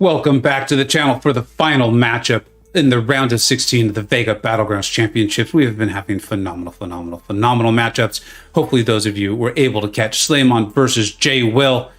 Welcome back to the channel for the final matchup in the round of 16 of the Vega Battlegrounds Championships. We have been having phenomenal matchups. Hopefully those of you were able to catch Slaymon versus J Will.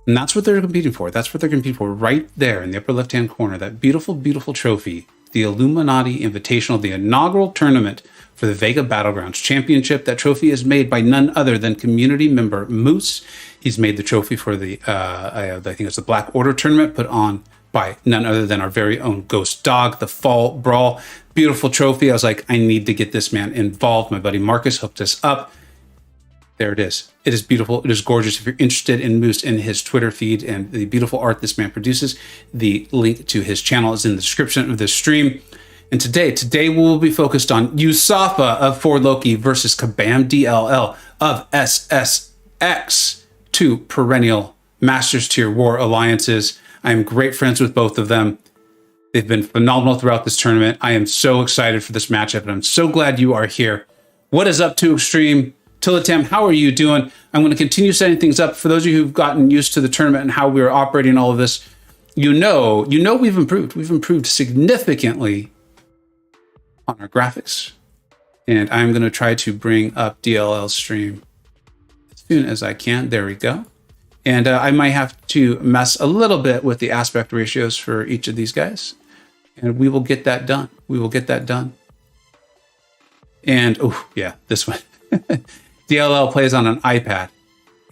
And that's what they're competing for. That's what they're competing for right there in the upper left-hand corner. That beautiful, beautiful trophy. The Illuminati Invitational, the inaugural tournament for the Vega Battlegrounds Championship. That trophy is made by none other than community member Moose. He's made the trophy for the, I think it's the Black Order tournament put on by none other than our very own Ghost Dog, the Fall Brawl. Beautiful trophy. I was like, I need to get this man involved. My buddy Marcus hooked us up. There it is. It is beautiful. It is gorgeous. If you're interested in Moose and his Twitter feed and the beautiful art this man produces, the link to his channel is in the description of this stream. And today we will be focused on USAFA of For Loki versus Kabam DLL of SSX, two perennial Masters Tier War alliances. I am great friends with both of them. They've been phenomenal throughout this tournament. I am so excited for this matchup, and I'm so glad you are here. What is up, to Extreme? Tillatam, how are you doing? I'm going to continue setting things up. For those of you who've gotten used to the tournament and how we're operating all of this, you know we've improved. We've improved significantly on our graphics. And I'm going to try to bring up DLL's stream as soon as I can. There we go. And I might have to mess a little bit with the aspect ratios for each of these guys. And we will get that done. We will get that done. And, oh, yeah, this one. DLL plays on an iPad.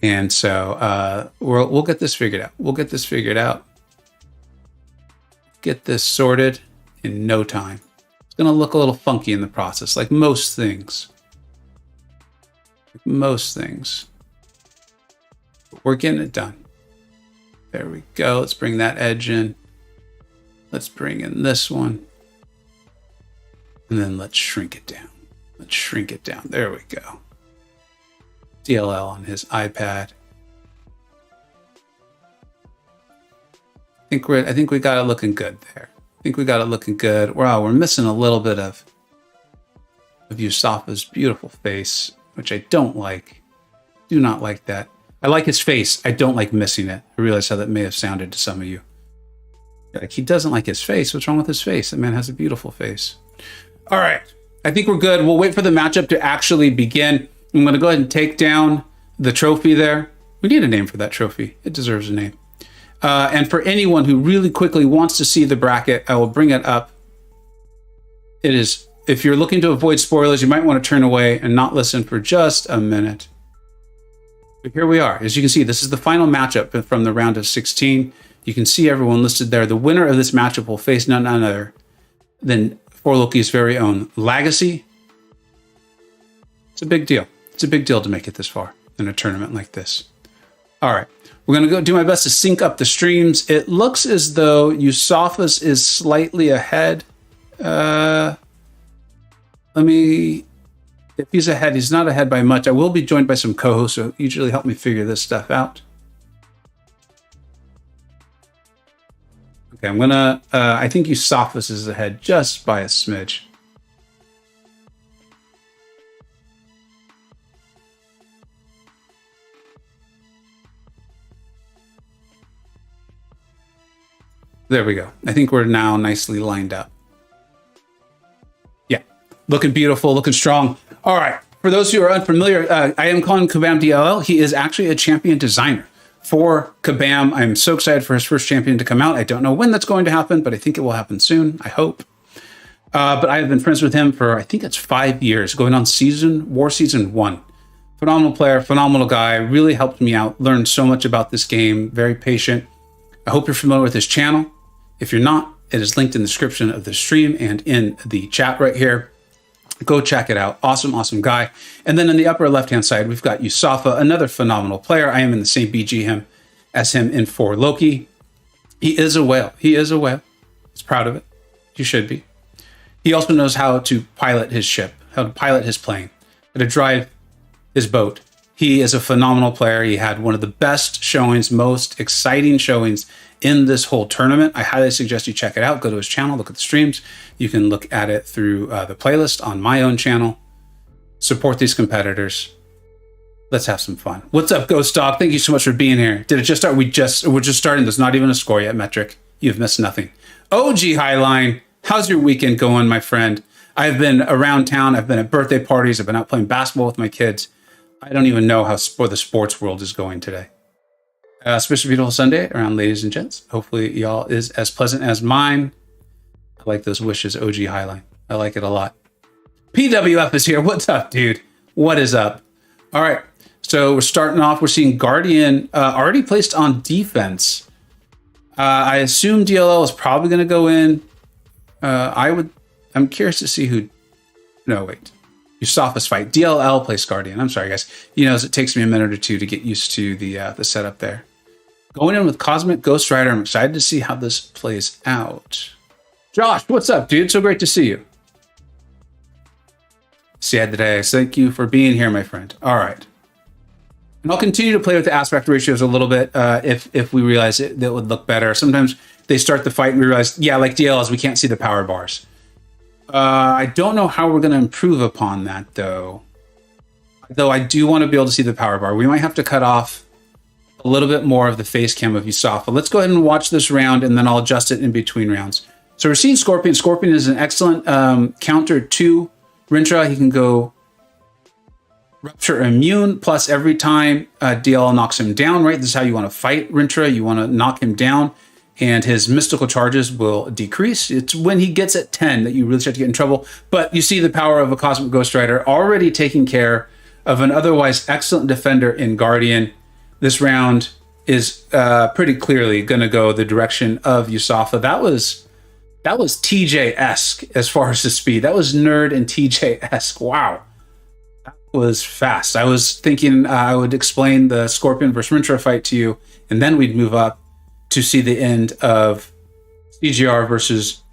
And so we'll get this figured out. We'll get this figured out. Get this sorted in no time. It's going to look a little funky in the process, like most things. Like most things. But we're getting it done. There we go. Let's bring that edge in. Let's bring in this one. And then let's shrink it down. Let's shrink it down. There we go. DLL on his iPad. I think we got it looking good there. I think we got it looking good. Wow, we're missing a little bit of USAFA's beautiful face, which I don't like. Do not like that. I like his face. I don't like missing it. I realize how that may have sounded to some of you. Like, he doesn't like his face. What's wrong with his face? That man has a beautiful face. All right. I think we're good. We'll wait for the matchup to actually begin. I'm going to go ahead and take down the trophy there. We need a name for that trophy. It deserves a name. And for anyone who really quickly wants to see the bracket, I will bring it up. It is, if you're looking to avoid spoilers, you might want to turn away and not listen for just a minute. But here we are. As you can see, this is the final matchup from the round of 16. You can see everyone listed there. The winner of this matchup will face none other than For Loki's very own Legacy. It's a big deal. It's a big deal to make it this far in a tournament like this. All right. We're going to go do my best to sync up the streams. It looks as though USAFA's is slightly ahead. If he's ahead, he's not ahead by much. I will be joined by some co-hosts who usually help me figure this stuff out. Okay, I'm going to, I think USAFA's is ahead just by a smidge. There we go. I think we're now nicely lined up. Yeah, looking beautiful, looking strong. All right, for those who are unfamiliar, I am calling Kabam DLL. He is actually a champion designer for Kabam. I'm so excited for his first champion to come out. I don't know when that's going to happen, but I think it will happen soon, I hope. But I have been friends with him for, I think it's 5 years, going on War Season 1. Phenomenal player, phenomenal guy, really helped me out, learned so much about this game, very patient. I hope you're familiar with his channel. If you're not, it is linked in the description of the stream and in the chat right here. Go check it out. Awesome, awesome guy. And then in the upper left-hand side, we've got USAFA, another phenomenal player. I am in the same BG as him in For Loki. He is a whale. He is a whale. He's proud of it. You should be. He also knows how to pilot his ship, how to pilot his plane, how to drive his boat. He is a phenomenal player. He had one of the best showings, most exciting showings in this whole tournament. I highly suggest you check it out. Go to his channel, look at the streams. You can look at it through the playlist on my own channel. Support these competitors. Let's have some fun. What's up, Ghost Dog? Thank you so much for being here. Did it just start? We're just starting. There's not even a score yet, Metric. you've missed nothing. OG Highline, how's your weekend going, my friend? I've been around town. I've been at birthday parties. I've been out playing basketball with my kids. I don't even know how the sports world is going today. Especially beautiful Sunday around, ladies and gents. Hopefully y'all is as pleasant as mine. I like those wishes, OG Highline. I like it a lot. PWF is here. What's up, dude? What is up? All right. So we're starting off. We're seeing Guardian already placed on defense. I assume DLL is probably going to go in. I'm curious to see who. No, wait. USAFA's fight. DLL plays Guardian. I'm sorry, guys. You know, it takes me a minute or two to get used to the setup there. Going in with Cosmic Ghost Rider. I'm excited to see how this plays out. Josh, what's up, dude? So great to see you. Sad today. Thank you for being here, my friend. All right. And I'll continue to play with the aspect ratios a little bit if we realize that would look better. Sometimes they start the fight and we realize, yeah, like DLLs, we can't see the power bars. I don't know how we're going to improve upon that, though. Though I do want to be able to see the power bar. We might have to cut off a little bit more of the face cam of USAFA. Let's go ahead and watch this round, and then I'll adjust it in between rounds. So we're seeing Scorpion. Scorpion is an excellent counter to Rintra. He can go Rupture Immune, plus every time DLL knocks him down, right? This is how you want to fight Rintra. You want to knock him down, and his mystical charges will decrease. It's when he gets at 10 that you really start to get in trouble. But you see the power of a Cosmic Ghost Rider already taking care of an otherwise excellent defender in Guardian. This round is pretty clearly going to go the direction of USAFA. That was TJ-esque as far as the speed. That was nerd and TJ-esque. Wow. That was fast. I was thinking I would explain the Scorpion versus Rintra fight to you, and then we'd move up to see the end of CGR versus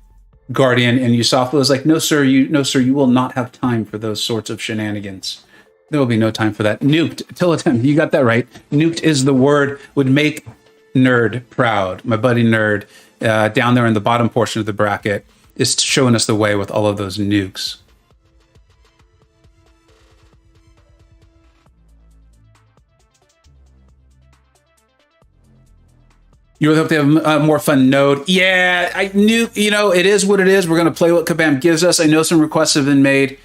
Guardian, and USAFA was like, no, sir, you will not have time for those sorts of shenanigans. There will be no time for that. Nuked. Tillatem, you got that right. Nuked is the word. Would make Nerd proud. My buddy Nerd, down there in the bottom portion of the bracket, is showing us the way with all of those nukes. You really hope they have a more fun node. Yeah, I knew, it is what it is. We're going to play what Kabam gives us. I know some requests have been made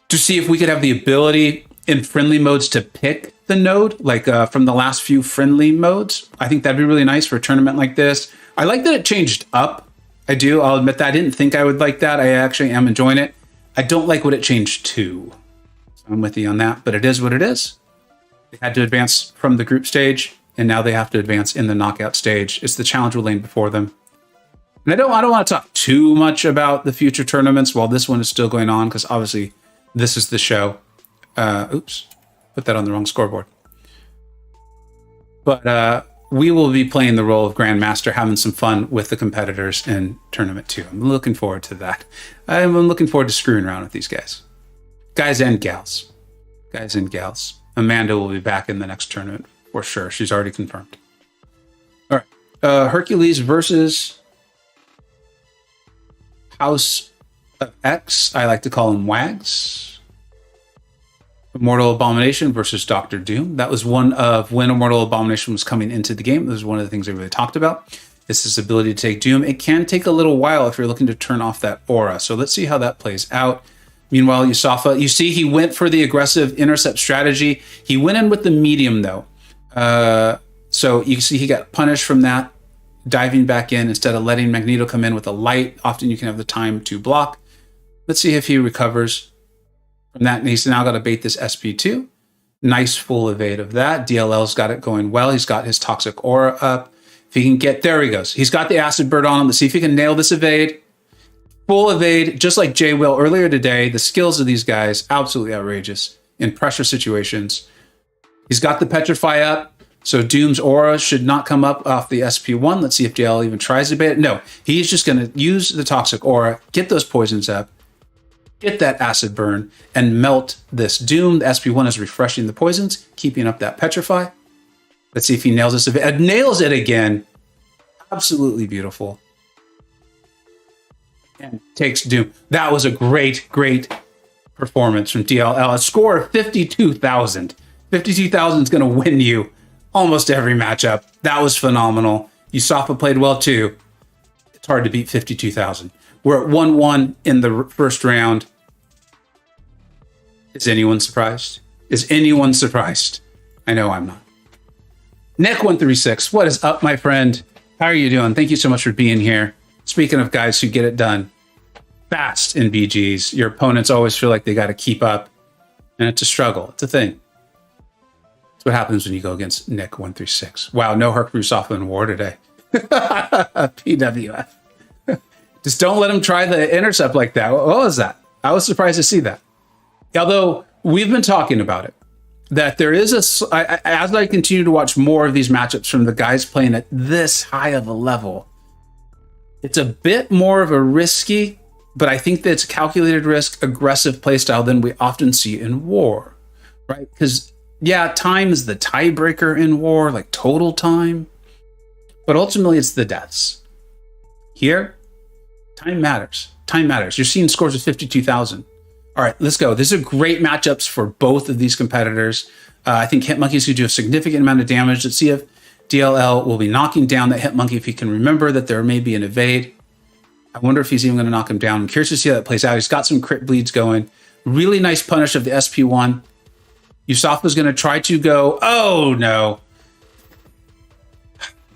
to see if we could have the ability in friendly modes to pick the node, like from the last few friendly modes. I think that'd be really nice for a tournament like this. I like that it changed up. I do. I'll admit that. I didn't think I would like that. I actually am enjoying it. I don't like what it changed to. So I'm with you on that, but it is what it is. They had to advance from the group stage, and now they have to advance in the knockout stage. It's the challenge laying before them. And I don't want to talk too much about the future tournaments while this one is still going on, because obviously this is the show. Oops, put that on the wrong scoreboard. But we will be playing the role of Grandmaster, having some fun with the competitors in Tournament 2. I'm looking forward to that. I'm looking forward to screwing around with these guys. Guys and gals. Guys and gals. Amanda will be back in the next tournament for sure. She's already confirmed. All right. Hercules versus House of X. I like to call him Wags. Immortal Abomination versus Dr. Doom. That was one of when Immortal Abomination was coming into the game. This was one of the things I really talked about. It's this ability to take Doom. It can take a little while if you're looking to turn off that aura. So let's see how that plays out. Meanwhile, USAFA, you see he went for the aggressive intercept strategy. He went in with the medium, though. So you see he got punished from that, diving back in instead of letting Magneto come in with a light. Often you can have the time to block. Let's see if he recovers from that. And he's now got to bait this SP2. Nice full evade of that. DLL's got it going well. He's got his toxic aura up. If he can get, there he goes. He's got the acid bird on him. Let's see if he can nail this evade. Full evade, just like Jay Will earlier today. The skills of these guys, absolutely outrageous in pressure situations. He's got the petrify up. So Doom's aura should not come up off the SP1. Let's see if DLL even tries to bait it. No, he's just going to use the toxic aura, get those poisons up, get that acid burn, and melt this Doom. The SP1 is refreshing the poisons, keeping up that petrify. Let's see if he nails this. It nails it again. Absolutely beautiful. And takes Doom. That was a great, great performance from DLL. A score of 52,000. 52,000 is going to win you almost every matchup. That was phenomenal. USAFA played well too. It's hard to beat 52,000. We're at 1-1 in the first round. Is anyone surprised? Is anyone surprised? I know I'm not. Nick136, what is up, my friend? How are you doing? Thank you so much for being here. Speaking of guys who get it done fast in BGs, your opponents always feel like they got to keep up, and it's a struggle. It's a thing. It's what happens when you go against Nick136. Wow, no Herc USAFA in war today. PWF. Just don't let him try the intercept like that. What was that? I was surprised to see that. Although we've been talking about it, that there is as I continue to watch more of these matchups from the guys playing at this high of a level, it's a bit more of a risky, but I think that it's a calculated risk, aggressive playstyle than we often see in war, right? Because, yeah, time is the tiebreaker in war, like total time, but ultimately it's the deaths. Here, time matters. Time matters. You're seeing scores of 52,000. All right, let's go. These are great matchups for both of these competitors. I think Hitmonkey's going to do a significant amount of damage. Let's see if DLL will be knocking down that Hitmonkey if he can remember that there may be an evade. I wonder if he's even going to knock him down. I'm curious to see how that plays out. He's got some crit bleeds going. Really nice punish of the SP1. USAFA's going to try to go. Oh, no.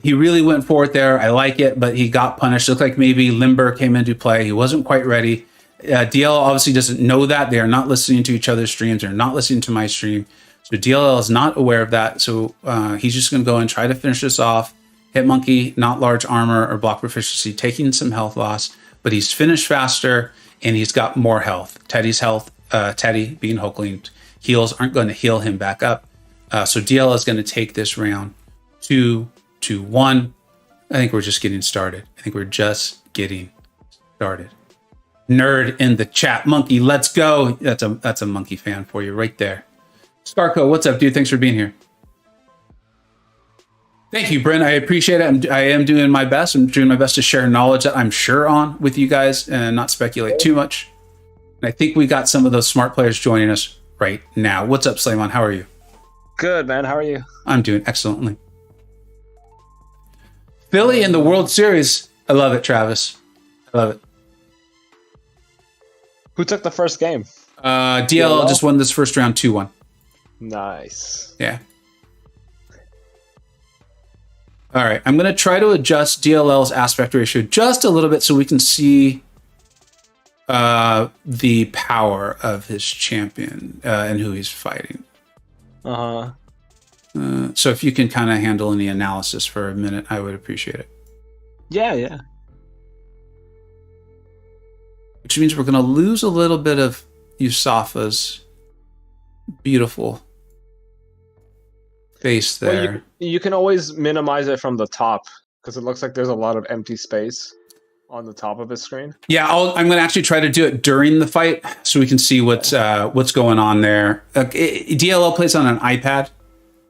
He really went for it there. I like it, but he got punished. Looked like maybe Limber came into play. He wasn't quite ready. DLL obviously doesn't know that. They are not listening to each other's streams. They're not listening to my stream. So DLL is not aware of that. So he's just going to go and try to finish this off. Hitmonkey, not large armor or block proficiency, taking some health loss, but he's finished faster and he's got more health. Teddy's health, Teddy being Hulkling, heals aren't going to heal him back up. So DLL is going to take this round 2-1. I think we're just getting started. Nerd in the chat. Monkey, let's go. That's a Monkey fan for you right there. Scarco, what's up, dude? Thanks for being here. Thank you, Brent. I appreciate it. I am doing my best. I'm doing my best to share knowledge that I'm sure on with you guys and not speculate too much. And I think we got some of those smart players joining us right now. What's up, Slayman? How are you? Good, man. How are you? I'm doing excellently. Philly in the World Series. I love it, Travis. I love it. Who took the first game? DLL just won this first round 2-1. Nice. Yeah. All right. I'm going to try to adjust DLL's aspect ratio just a little bit so we can see the power of his champion and who he's fighting. Uh-huh. So if you can kind of handle any analysis for a minute, I would appreciate it. Yeah. Which means we're going to lose a little bit of USAFA's beautiful face there. Well, you can always minimize it from the top because it looks like there's a lot of empty space on the top of his screen. Yeah, I'm going to actually try to do it during the fight so we can see what's going on there. DLL plays on an iPad.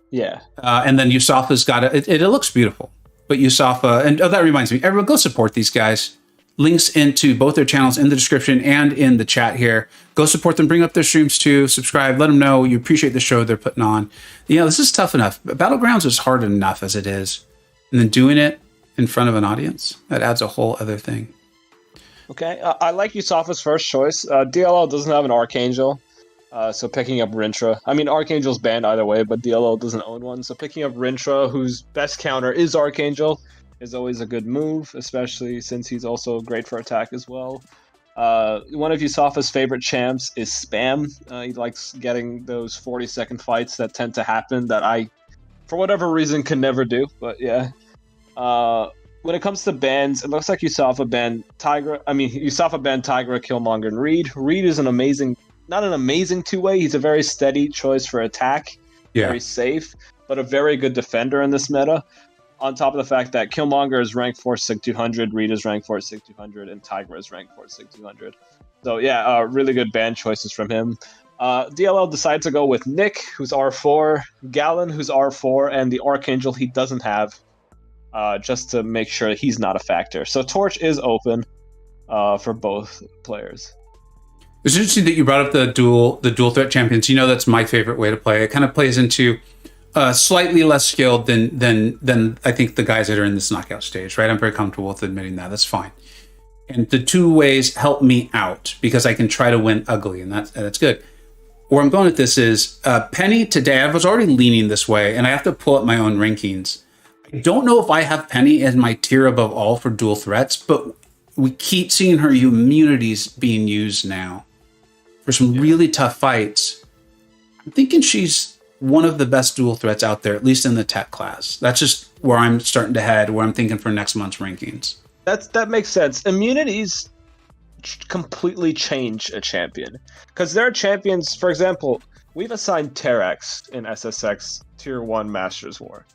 Yeah. And then USAFA's got it. It looks beautiful. But USAFA, and that reminds me, everyone go support these guys. Links into both their channels in the description and in the chat here. Go support them, bring up their streams too, subscribe, let them know you appreciate the show they're putting on. This is tough enough. Battlegrounds is hard enough as it is. And then doing it in front of an audience, that adds a whole other thing. Okay, I like USAFA's first choice. DLL doesn't have an Archangel, so picking up Rintra. I mean, Archangel's banned either way, but DLL doesn't own one. So picking up Rintra, whose best counter is Archangel, is always a good move, especially since he's also great for attack as well. One of USAFA's favorite champs is Spam. He likes getting those 40-second fights that tend to happen that I, for whatever reason, can never do. But yeah. When it comes to bans, it looks like USAFA banned Tigra. USAFA banned Tigra, Killmonger, and Reed. Reed is not an amazing two-way. He's a very steady choice for attack. Yeah. Very safe, but a very good defender in this meta. On top of the fact that Killmonger is ranked 4 Sig 200, Reed is ranked 4 Sig 200, and Tigra is ranked 4 Sig 200. So yeah, really good ban choices from him. DLL decided to go with Nick, who's R4, Gallon, who's R4, and the Archangel he doesn't have, just to make sure that he's not a factor. So Torch is open for both players. It's interesting that you brought up the dual threat champions. That's my favorite way to play. It kind of plays into slightly less skilled than I think the guys that are in this knockout stage, right? I'm very comfortable with admitting that. That's fine. And the two ways help me out because I can try to win ugly, and that's good. Where I'm going with this is Penny today. I was already leaning this way, and I have to pull up my own rankings. I don't know if I have Penny as my tier above all for dual threats, but we keep seeing her immunities being used now for some really tough fights. I'm thinking she's one of the best dual threats out there, at least in the tech class. That's just where I'm starting to head, where I'm thinking for next month's rankings. That makes sense. Immunities completely change a champion. Because there are champions, for example, we've assigned Terax in SSX Tier 1 Masters War.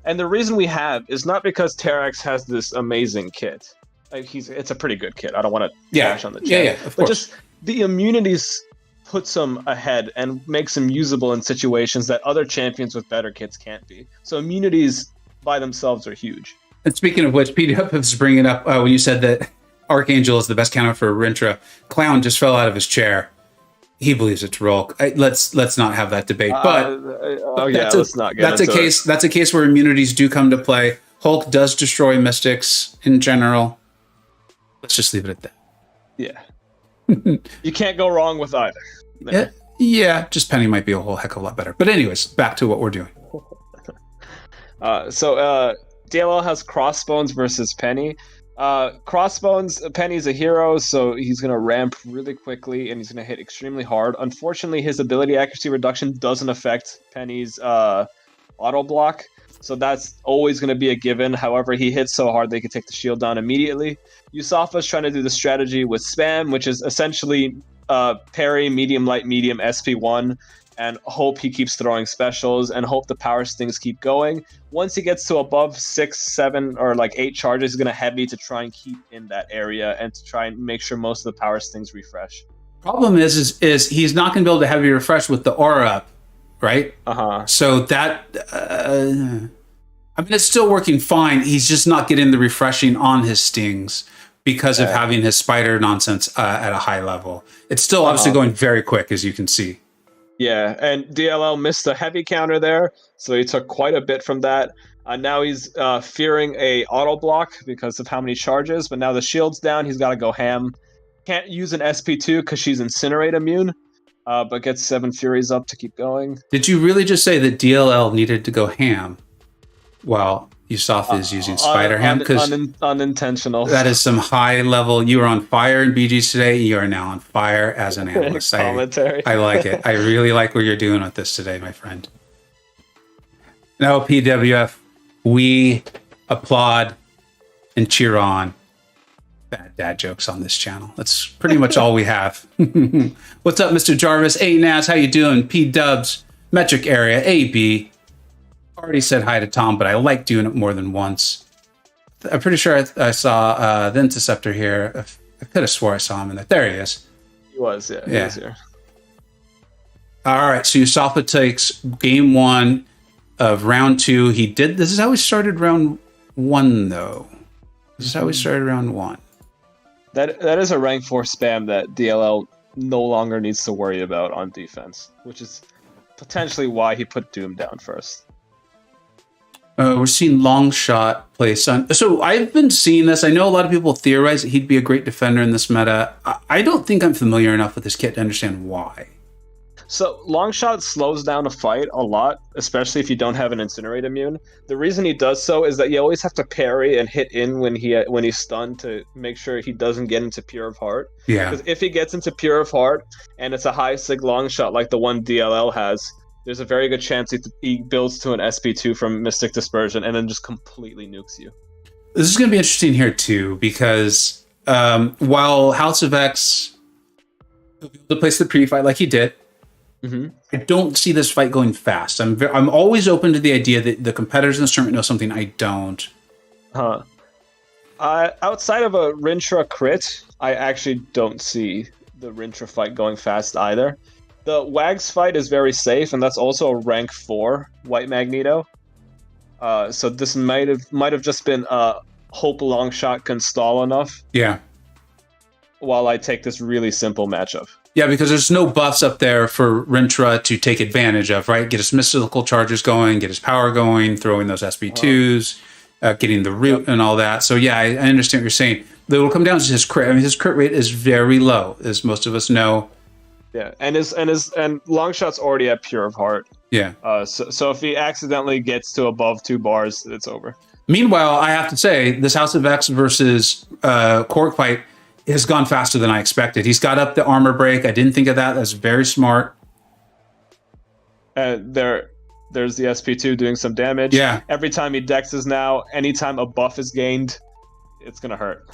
And the reason we have is not because Terax has this amazing kit. Like it's a pretty good kit. I don't want to trash on the chat. Of but course. Just the immunities puts him ahead and makes him usable in situations that other champions with better kits can't be. So immunities by themselves are huge. And speaking of which, PDF is bringing up when you said that Archangel is the best counter for Rintra. Clown just fell out of his chair. He believes it's Rolk. Let's not have that debate. But let's not get that's into a case. That's a case where immunities do come to play. Hulk does destroy Mystics in general. Let's just leave it at that. Yeah. You can't go wrong with either. Yeah, just Penny might be a whole heck of a lot better. But anyways, back to what we're doing. DLL has Crossbones versus Penny. Crossbones, Penny's a hero, so he's going to ramp really quickly and he's going to hit extremely hard. Unfortunately, his ability accuracy reduction doesn't affect Penny's auto block, so that's always going to be a given. However, he hits so hard they can take the shield down immediately. USAFA's trying to do the strategy with spam, which is essentially parry, medium, light, medium, SP1, and hope he keeps throwing specials and hope the power stings keep going. Once he gets to above 6, 7, or like 8 charges, he's going to heavy to try and keep in that area and to try and make sure most of the power stings refresh. Problem is he's not going to be able to heavy refresh with the aura up, right? So that, it's still working fine. He's just not getting the refreshing on his stings because of having his spider nonsense at a high level. It's still obviously going very quick, as you can see. Yeah, and DLL missed a heavy counter there, so he took quite a bit from that. Now he's fearing a auto block because of how many charges, but now the shield's down, he's got to go ham. Can't use an SP2 because she's Incinerate immune, but gets 7 Furies up to keep going. Did you really just say that DLL needed to go ham while USAFA is using Spider Ham? Because unintentional. That is some high level. You were on fire in BGs today. You are now on fire as an analyst. Commentary. I like it. I really like what you're doing with this today, my friend. No, PWF, we applaud and cheer on bad dad jokes on this channel. That's pretty much all we have. What's up, Mr. Jarvis? Hey, Naz, how you doing? P-Dubs, Metric Area, AB. Already said hi to Tom, but I like doing it more than once. I'm pretty sure I saw the Interceptor here. I could have swore I saw him in there. There he is. He was, yeah. He was here. All right, so USAFA takes game 1 of round 2. This is how he started round 1, though. This is how he started round 1. That is a rank 4 spam that DLL no longer needs to worry about on defense, which is potentially why he put Doom down first. We're seeing Long Shot play Sun. So I've been seeing this. I know a lot of people theorize that he'd be a great defender in this meta. I don't think I'm familiar enough with this kit to understand why. So Longshot slows down a fight a lot, especially if you don't have an Incinerate immune. The reason he does so is that you always have to parry and hit in when he's stunned to make sure he doesn't get into Pure of Heart. Yeah. Because if he gets into Pure of Heart and it's a high sig Longshot like the one DLL has, there's a very good chance he builds to an SP2 from Mystic Dispersion and then just completely nukes you. This is going to be interesting here too, because while House of X will be able to place the pre-fight like he did, I don't see this fight going fast. I'm always open to the idea that the competitors in this tournament know something I don't. Outside of a Rintra crit, I actually don't see the Rintra fight going fast either. The Wags fight is very safe, and that's also a rank 4 White Magneto. So this might have just been hope Longshot can stall enough. Yeah. While I take this really simple matchup. Yeah, because there's no buffs up there for Rintra to take advantage of, right? Get his mystical charges going, get his power going, throwing those SB2s, getting the root and all that. So yeah, I understand what you're saying. It will come down to his crit. I mean, his crit rate is very low, as most of us know. Yeah, and Longshot's already at Pure of Heart. Yeah. So if he accidentally gets to above 2 bars, it's over. Meanwhile, I have to say, this House of X versus Korg fight has gone faster than I expected. He's got up the armor break. I didn't think of that. That's very smart. There's the SP2 doing some damage. Yeah. Every time he dexes now, anytime a buff is gained, it's going to hurt.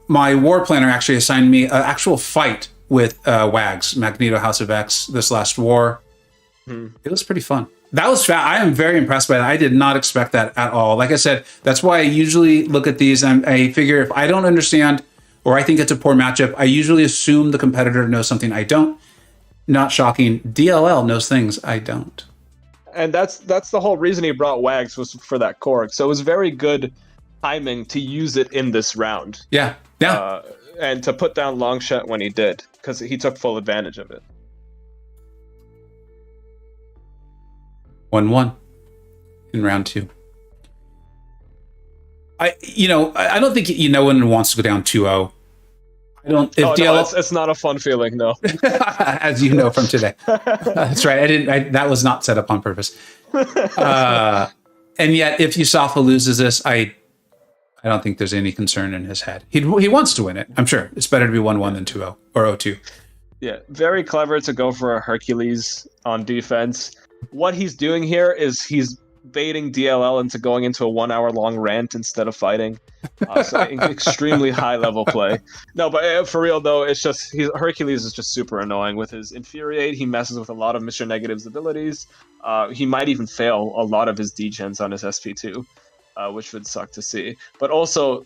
My war planner actually assigned me an actual fight with Wags, Magneto House of X, this last war. It was pretty fun. That was fast. I am very impressed by that. I did not expect that at all. Like I said, that's why I usually look at these and I figure if I don't understand or I think it's a poor matchup, I usually assume the competitor knows something I don't. Not shocking. DLL knows things I don't. And that's the whole reason he brought Wags was for that Korg. So it was very good timing to use it in this round. Yeah. And to put down Longshot when he did, because he took full advantage of it. 1-1 in round 2. I don't think no one wants to go down 2-0. I don't. If DLL, it's not a fun feeling, no. As you know from today. That's right. That was not set up on purpose. And yet, if USAFA loses this, I don't think there's any concern in his head. He wants to win it. I'm sure it's better to be 1-1 than 2-0 or 0-2. Yeah, very clever to go for a Hercules on defense. What he's doing here is he's baiting DLL into going into a 1 hour long rant instead of fighting. So extremely high level play. No, but for real though, it's just Hercules is just super annoying with his Infuriate. He messes with a lot of Mr. Negative's abilities. He might even fail a lot of his degens on his SP2, which would suck to see. But also,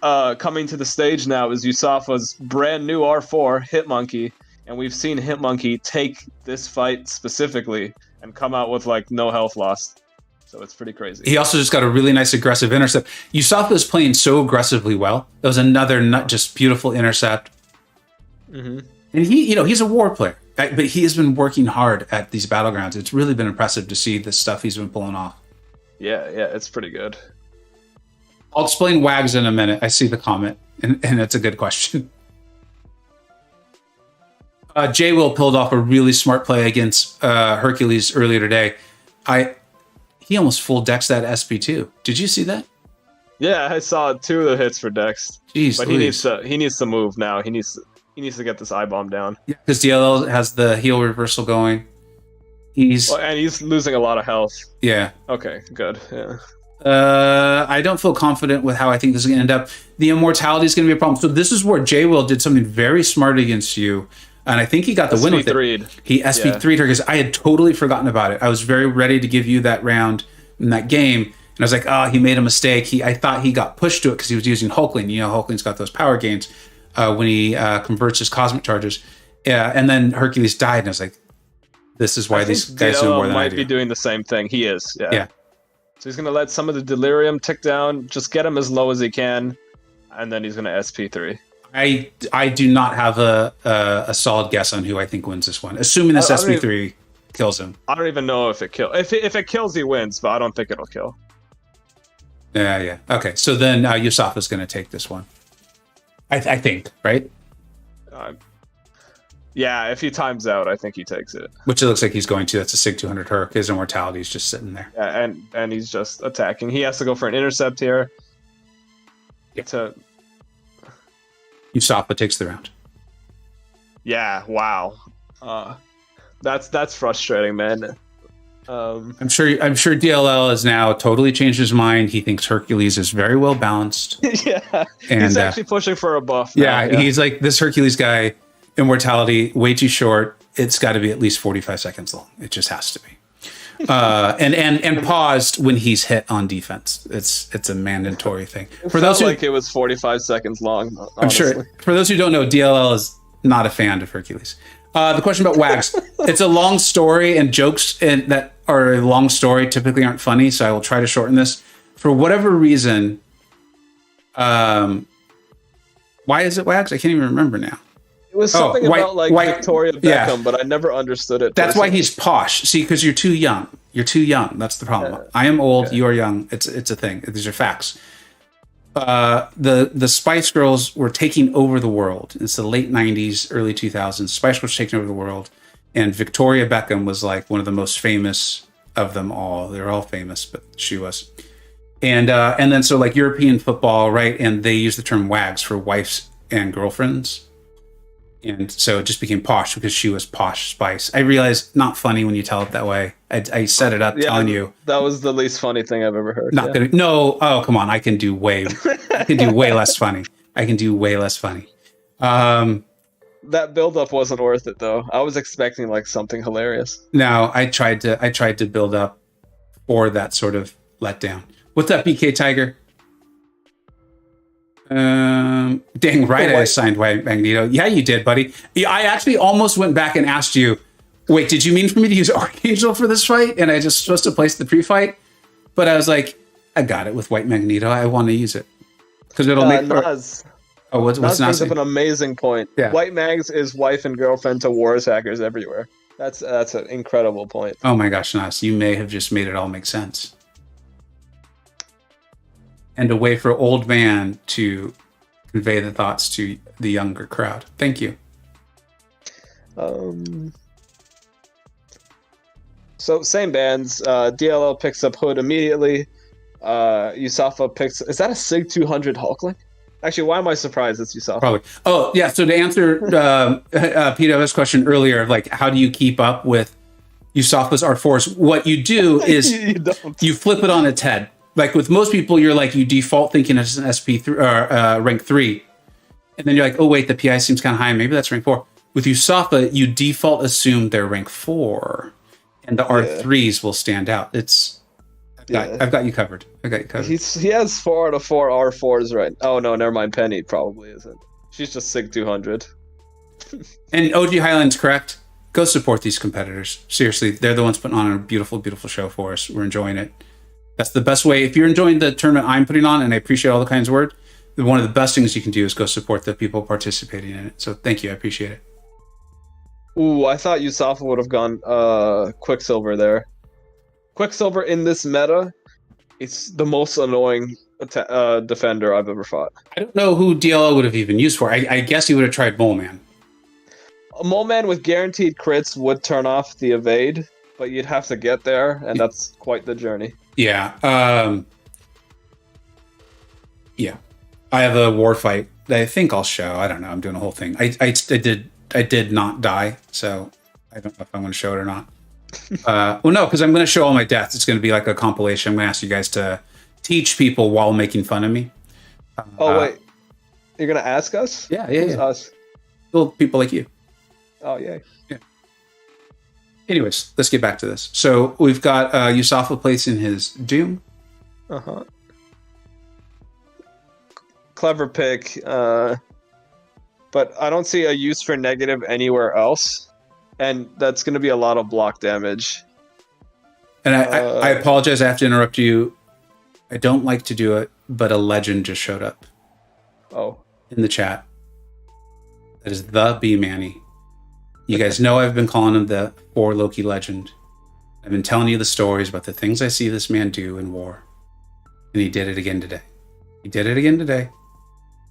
coming to the stage now is USAFA's brand new R4 Hitmonkey, and we've seen Hitmonkey take this fight specifically and come out with like no health lost. So it's pretty crazy. He also just got a really nice aggressive intercept. USAFA is playing so aggressively well. That was another just beautiful intercept. Mm-hmm. And he's a war player, but he has been working hard at these battlegrounds. It's really been impressive to see the stuff he's been pulling off. Yeah, it's pretty good. I'll explain Wags in a minute. I see the comment, and it's a good question. J-Will pulled off a really smart play against Hercules earlier today. He almost full decks that SP2. Did you see that? Yeah, I saw 2 of the hits for Dex. Jeez, but he needs to move now. He needs to get this I-bomb down. Yeah, because DLL has the heal reversal going. And he's losing a lot of health. Yeah. Okay, good. Yeah. I don't feel confident with how I think this is going to end up. The immortality is going to be a problem. So this is where J-Will did something very smart against you. And I think he got the win with it. He SP3'd her because I had totally forgotten about it. I was very ready to give you that round in that game. And I was like, he made a mistake. I thought he got pushed to it because he was using Hulkling. Hulkling's got those power gains when he converts his cosmic charges. Yeah, and then Hercules died. And I was like, this is why these guys know more than I do. Might be doing the same thing. He is. Yeah. So he's going to let some of the delirium tick down, just get him as low as he can, and then he's going to SP3. I do not have a solid guess on who I think wins this one, assuming this SP3 kills him. I don't even know if it kills. If it kills, he wins, but I don't think it'll kill. Yeah. Okay, so then USAFA's going to take this one. I think, right? Yeah, if he times out, I think he takes it. Which it looks like he's going to. That's a Sig 200 Herc. His immortality is just sitting there. Yeah, and he's just attacking. He has to go for an intercept here. USAFA takes the round. Yeah, wow. That's frustrating, man. I'm sure DLL has now totally changed his mind. He thinks Hercules is very well balanced. Yeah, and he's actually pushing for a buff now. Yeah, he's like, this Hercules guy, immortality, way too short. It's got to be at least 45 seconds long. It just has to be. And paused when he's hit on defense. It's a mandatory thing. For those who like it was 45 seconds long. Honestly. I'm sure. For those who don't know, DLL is not a fan of Hercules. The question about Wags. It's a long story, and jokes that are a long story typically aren't funny, so I will try to shorten this. For whatever reason, why is it Wags? I can't even remember now. It was something about like Victoria Beckham, but I never understood it. That's why he's posh. See, because you're too young. You're too young. That's the problem. I am old. Okay. You are young. It's a thing. These are facts. The Spice Girls were taking over the world. It's the late 90s, early 2000s. Spice Girls were taking over the world. And Victoria Beckham was like one of the most famous of them all. They're all famous, but she was. And then so like European football, right? And they use the term wags for wives and girlfriends. And so it just became posh because she was Posh Spice. I realized not funny when you tell it that way. I set it up telling you. That was the least funny thing I've ever heard. Not gonna. No. Oh, come on. I can do way less funny. I can do way less funny. That build-up wasn't worth it, though. I was expecting like something hilarious. No, I tried to build up for that sort of letdown. What's up, BK Tiger? Dang right, I signed White Magneto. Yeah, you did, buddy. I actually almost went back and asked you, wait, did you mean for me to use Archangel for this fight? And I just supposed to place the pre-fight? But I was like, I got it with White Magneto. I want to use it. Because it'll make... Nas. Oh, what's Nas brings up an amazing point. Yeah. White Mags is wife and girlfriend to wars hackers everywhere. That's an incredible point. Oh my gosh, Nas, you may have just made it all make sense. And a way for old man to convey the thoughts to the younger crowd. Thank you. So same bands. DLL picks up Hood immediately. USAFA picks... Is that a SIG 200 Hulkling? Actually, why am I surprised it's USAFA? Probably. Oh, yeah. So to answer PW's question earlier, like, how do you keep up with USAFA's R4s? What you do is you flip it on its head. Like with most people, you're like, you default thinking it's an SP3 or rank 3. And then you're like, oh, wait, the PI seems kind of high. Maybe that's rank 4. With USAFA, you default assume they're rank 4. And the R3s will stand out. I've got you covered. He has 4 out of 4 R4s, right? Oh, no, never mind. Penny probably isn't. She's just SIG 200. And OG Highland's correct. Go support these competitors. Seriously, they're the ones putting on a beautiful, beautiful show for us. We're enjoying it. That's the best way. If you're enjoying the tournament I'm putting on, and I appreciate all the kinds words, one of the best things you can do is go support the people participating in it. So thank you. I appreciate it. Ooh, I thought USAFA would have gone Quicksilver there. Quicksilver in this meta, it's the most annoying defender I've ever fought. I don't know who DLL would have even used for. I guess he would have tried Mole Man. A Mole Man with guaranteed crits would turn off the evade, but you'd have to get there, and that's quite the journey. Yeah. Yeah. I have a war fight that I think I'll show. I don't know. I'm doing a whole thing. I did not die, so I don't know if I'm going to show it or not. Well, no, because I'm going to show all my deaths. It's going to be like a compilation. I'm going to ask you guys to teach people while making fun of me. Wait. You're going to ask us? Yeah. Who's us? Well, people like you. Oh, yeah. Anyways, let's get back to this. So we've got USAFA placing his Doom. Uh-huh. Clever pick. But I don't see a use for negative anywhere else. And that's going to be a lot of block damage. And I apologize, I have to interrupt you. I don't like to do it, but a legend just showed up. Oh. In the chat. That is the B-Manny. You guys know I've been calling him the War Loki legend. I've been telling you the stories about the things I see this man do in war. And he did it again today.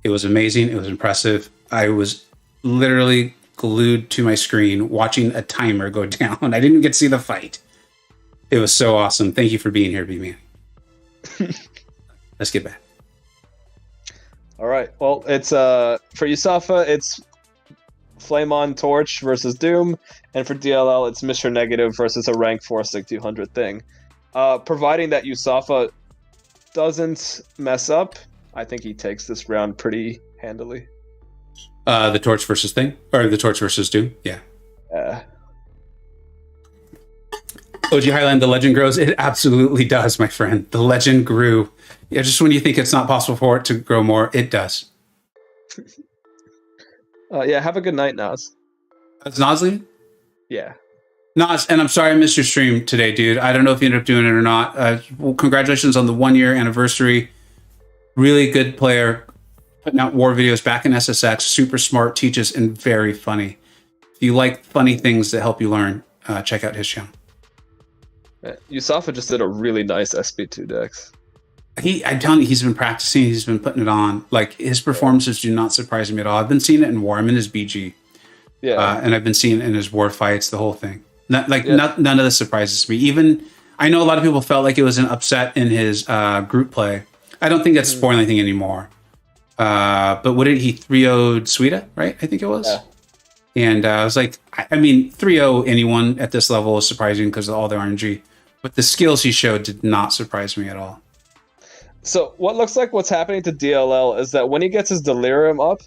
It was amazing. It was impressive. I was literally glued to my screen watching a timer go down. I didn't even get to see the fight. It was so awesome. Thank you for being here, B-Man. Let's get back. All right. Well, it's for USAFA, it's Flame on Torch versus Doom, and for DLL, it's Mr. Negative versus a rank 4 SIG 200 thing. Providing that USAFA doesn't mess up, I think he takes this round pretty handily. The Torch versus thing? Or the Torch versus Doom? Yeah. OG Highland, the legend grows. It absolutely does, my friend. The legend grew. Yeah, just when you think it's not possible for it to grow more, it does. Yeah, have a good night, Nas. Is Nas leaving? Yeah. Nas, and I'm sorry I missed your stream today, dude. I don't know if you ended up doing it or not. Well, congratulations on the 1-year anniversary. Really good player. putting out war videos back in SSX. Super smart, teaches, and very funny. If you like funny things that help you learn, check out his channel. USAFA just did a really nice SP2 Dex. I'm telling you, he's been practicing. He's been putting it on. Like, his performances do not surprise me at all. I've been seeing it in war. I'm in his BG. Yeah. And I've been seeing it in his war fights, the whole thing. None of this surprises me. Even, I know a lot of people felt like it was an upset in his group play. I don't think that's spoiling anything anymore. But what did he 3-0'd Sweden, right? I think it was. Yeah. And I was like, I mean, 3-0 anyone at this level is surprising because of all the RNG. But the skills he showed did not surprise me at all. So what looks like what's happening to DLL is that when he gets his delirium up,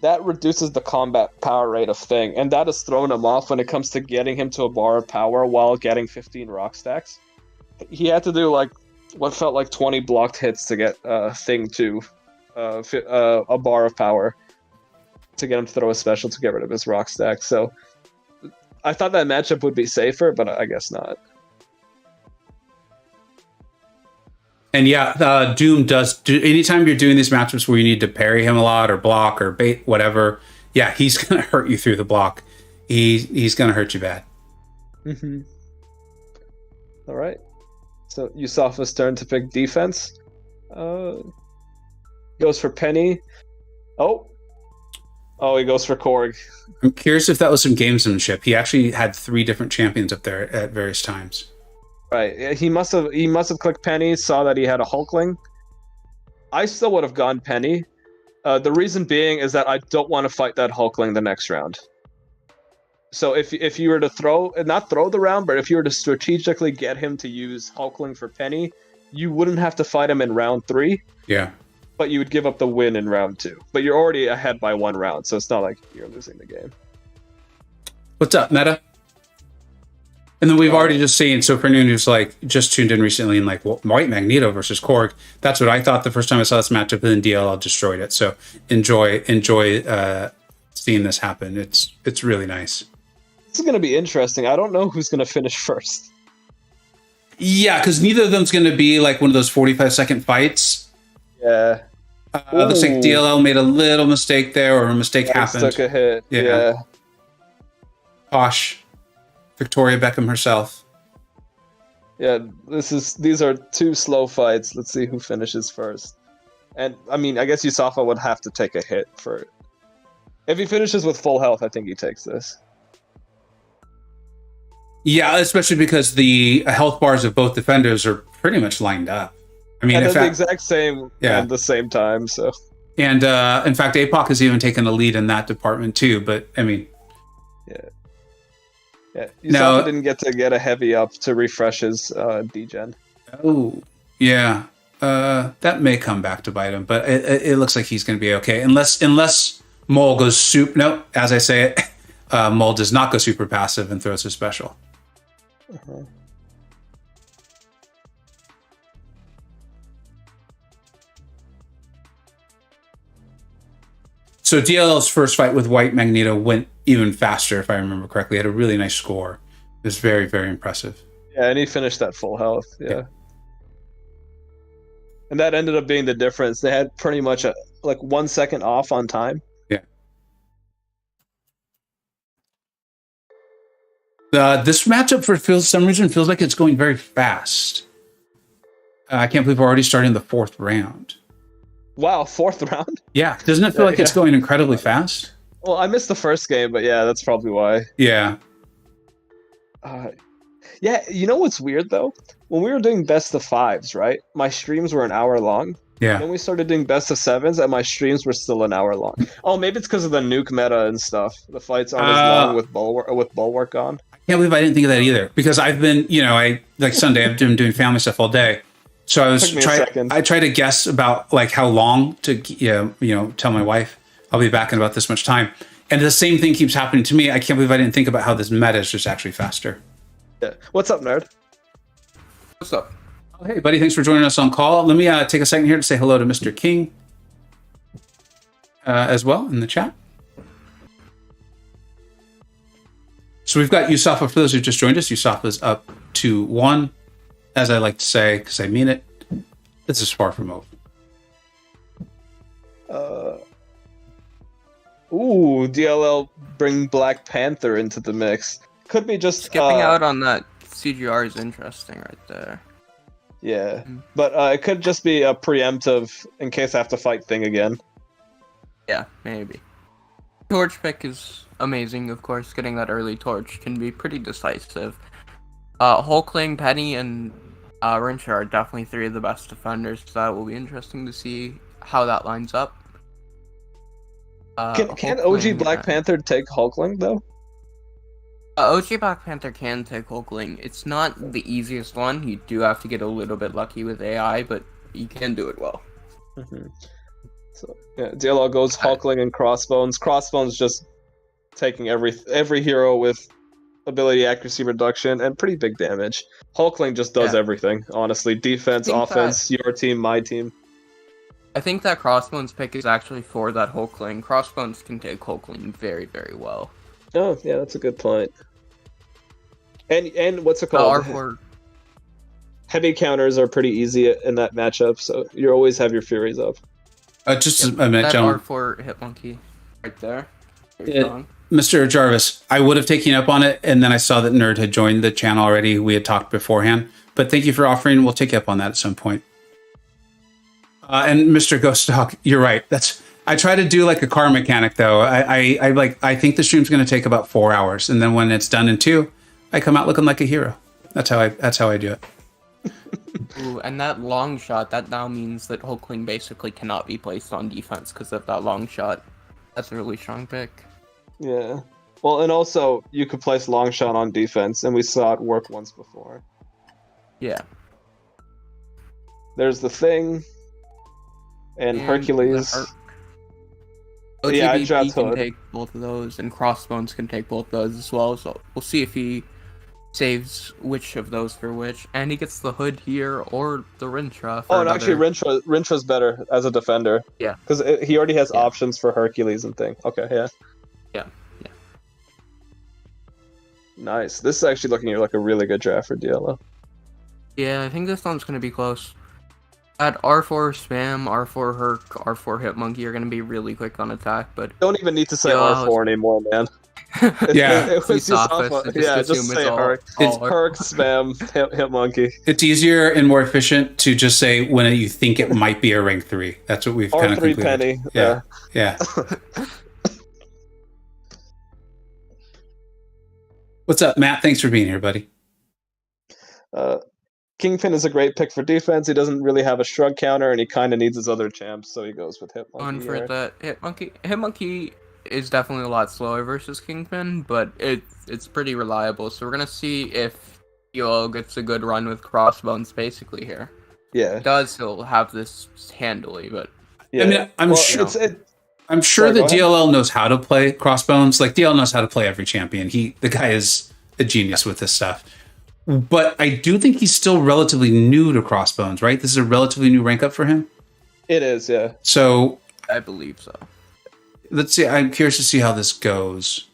that reduces the combat power rate of Thing, and that has thrown him off when it comes to getting him to a bar of power while getting 15 rock stacks. He had to do like what felt like 20 blocked hits to get Thing to a bar of power to get him to throw a special to get rid of his rock stack. So I thought that matchup would be safer, but I guess not. And yeah, Doom does. Anytime you're doing these matchups where you need to parry him a lot or block or bait, whatever, yeah, he's going to hurt you through the block. He's going to hurt you bad. Mm-hmm. All right. So USAFA's turn to pick defense. Goes for Penny. Oh, he goes for Korg. I'm curious if that was some gamesmanship. He actually had 3 different champions up there at various times. Right. He must have clicked Penny, saw that he had a Hulkling. I still would have gone Penny. The reason being is that I don't want to fight that Hulkling the next round. So if you were to not throw the round, but if you were to strategically get him to use Hulkling for Penny, you wouldn't have to fight him in round 3. Yeah. But you would give up the win in round 2. But you're already ahead by 1 round, so it's not like you're losing the game. What's up, Meta? And then we've already just seen, so for anyone who's like just tuned in recently and like, well, White Magneto versus Korg, that's what I thought the first time I saw this matchup, and then DLL destroyed it. So enjoy seeing this happen. It's really nice. This is going to be interesting. I don't know who's going to finish first. Yeah, because neither of them's going to be like one of those 45-second fights. Yeah. Looks like DLL made a little mistake there, or a mistake happened. Took a hit. Yeah. Posh. Victoria Beckham herself. Yeah, these are 2 slow fights. Let's see who finishes first. And I mean, I guess USAFA would have to take a hit for it. If he finishes with full health, I think he takes this. Yeah, especially because the health bars of both defenders are pretty much lined up. I mean, and the exact same at the same time. So, and in fact, APOC has even taken a lead in that department too. But I mean, USAFA didn't get a heavy up to refresh his degen. Oh, yeah. That may come back to bite him, but it looks like he's going to be okay. Unless Mole goes super... No, as I say it, Mole does not go super passive and throws his special. Uh-huh. So DLL's first fight with White Magneto went even faster, if I remember correctly. He had a really nice score. It was very, very impressive. Yeah, and he finished at full health. Yeah. And that ended up being the difference. They had pretty much 1 second off on time. Yeah. This matchup for some reason feels like it's going very fast. I can't believe we're already starting the 4th round. Wow, 4th round? Yeah, doesn't it feel like it's going incredibly fast? Well, I missed the first game, but yeah, that's probably why. Yeah. Yeah, you know what's weird though? When we were doing best of 5s, right? My streams were an hour long. Yeah. Then we started doing best of 7s, and my streams were still an hour long. Oh, maybe it's because of the nuke meta and stuff. The fights aren't as long with Bulwark on. I can't believe I didn't think of that either, because I've been, like Sunday, I've been doing family stuff all day. So I try to guess about like how long to tell my wife I'll be back in about this much time, and the same thing keeps happening to me. I can't believe I didn't think about how this meta is just actually faster. Yeah. What's up, nerd? What's up? Oh, hey, buddy, thanks for joining us on call. Let me take a second here to say hello to Mr. King as well in the chat. So we've got USAFA. For those who just joined us, USAFA's up 2-1. As I like to say, because I mean it, this is far from over. DLL bring Black Panther into the mix. Could be just Skipping out on that CGR is interesting right there. Yeah, but it could just be a preemptive in case I have to fight Thing again. Yeah, maybe. Torch pick is amazing, of course. Getting that early torch can be pretty decisive. Hulkling, Penny, and Rincher are definitely three of the best defenders, so that will be interesting to see how that lines up. Can OG Black Panther take Hulkling, though? OG Black Panther can take Hulkling. It's not the easiest one. You do have to get a little bit lucky with AI, but you can do it well. So yeah, DLL goes Hulkling and Crossbones. Crossbones just taking every hero with ability accuracy reduction and pretty big damage. Hulkling just does everything, honestly. Defense, offense, your team, my team. I think that Crossbones pick is actually for that Hulkling. Crossbones can take Hulkling very, very well. Oh, yeah, that's a good point. And what's it called? Heavy counters are pretty easy in that matchup, so you always have your Furies up. Just a minute, that gentlemen. R4 hit monkey right there. Mr. Jarvis, I would have taken you up on it, and then I saw that Nerd had joined the channel already. We had talked beforehand, but thank you for offering. We'll take you up on that at some point. And Mr. Ghost Dog, you're right. I try to do like a car mechanic though. I think the stream's going to take about 4 hours, and then when it's done in 2, I come out looking like a hero. That's how I do it. Ooh, and that long shot, that now means that Hulkling basically cannot be placed on defense because of that long shot. That's a really strong pick. Yeah. Well, and also you could place long shot on defense, and we saw it work once before. Yeah. There's the Thing. And Hercules. OGBP can take both of those, and Crossbones can take both of those as well. So we'll see if he saves which of those for which, and he gets the Hood here or the Rintra. And actually, Rintra's better as a defender. Yeah, because he already has options for Hercules and Thing. Okay, yeah. Nice. This is actually looking like a really good draft for DLL. Yeah, I think this one's gonna be close. At R4 spam, R4 Herc, R4 Hit Monkey are going to be really quick on attack, but... Don't even need to say R4 anymore, man. It was USAFA. Yeah, just say Herc. It's Herc, spam, hit Monkey. It's easier and more efficient to just say when you think it might be a rank 3. That's what we've kind of concluded. Penny. Yeah. What's up, Matt? Thanks for being here, buddy. Kingpin is a great pick for defense. He doesn't really have a shrug counter, and he kind of needs his other champs, so he goes with Hit Monkey. On for that Hit Monkey. Hit Monkey is definitely a lot slower versus Kingpin, but it's pretty reliable. So we're gonna see if DLL gets a good run with Crossbones basically here. Yeah, it does. He'll have this handily, but yeah. I mean, I'm sure that DLL knows how to play Crossbones. Like DLL knows how to play every champion. The guy is a genius with this stuff. But I do think he's still relatively new to Crossbones, right? This is a relatively new rank up for him. It is, yeah. So I believe so. Let's see. I'm curious to see how this goes.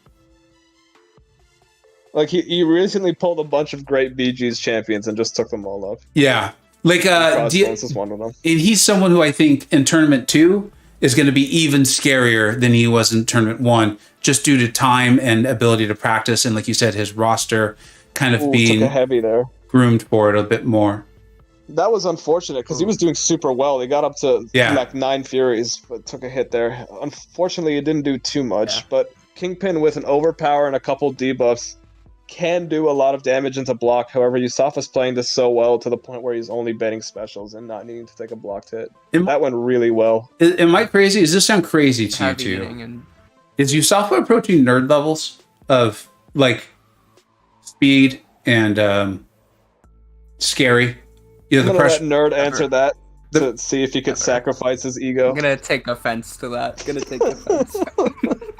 Like he recently pulled a bunch of great BG's champions and just took them all up. Yeah, like Crossbones is one of them. And he's someone who I think in tournament 2 is going to be even scarier than he was in tournament 1, just due to time and ability to practice, and like you said, his roster kind of being took a heavy there. Groomed for it a bit more. That was unfortunate because he was doing super well. He got up to like 9 Furies, but took a hit there. Unfortunately, it didn't do too much, but Kingpin with an overpower and a couple debuffs can do a lot of damage into block. However, USAFA's playing this so well to the point where he's only betting specials and not needing to take a blocked hit. That went really well. Am I crazy? Does this sound crazy to you too? Is USAFA approaching nerd levels of like speed and scary? I'm gonna let Nerd answer that to see if he could sacrifice his ego. I'm gonna take offense to that.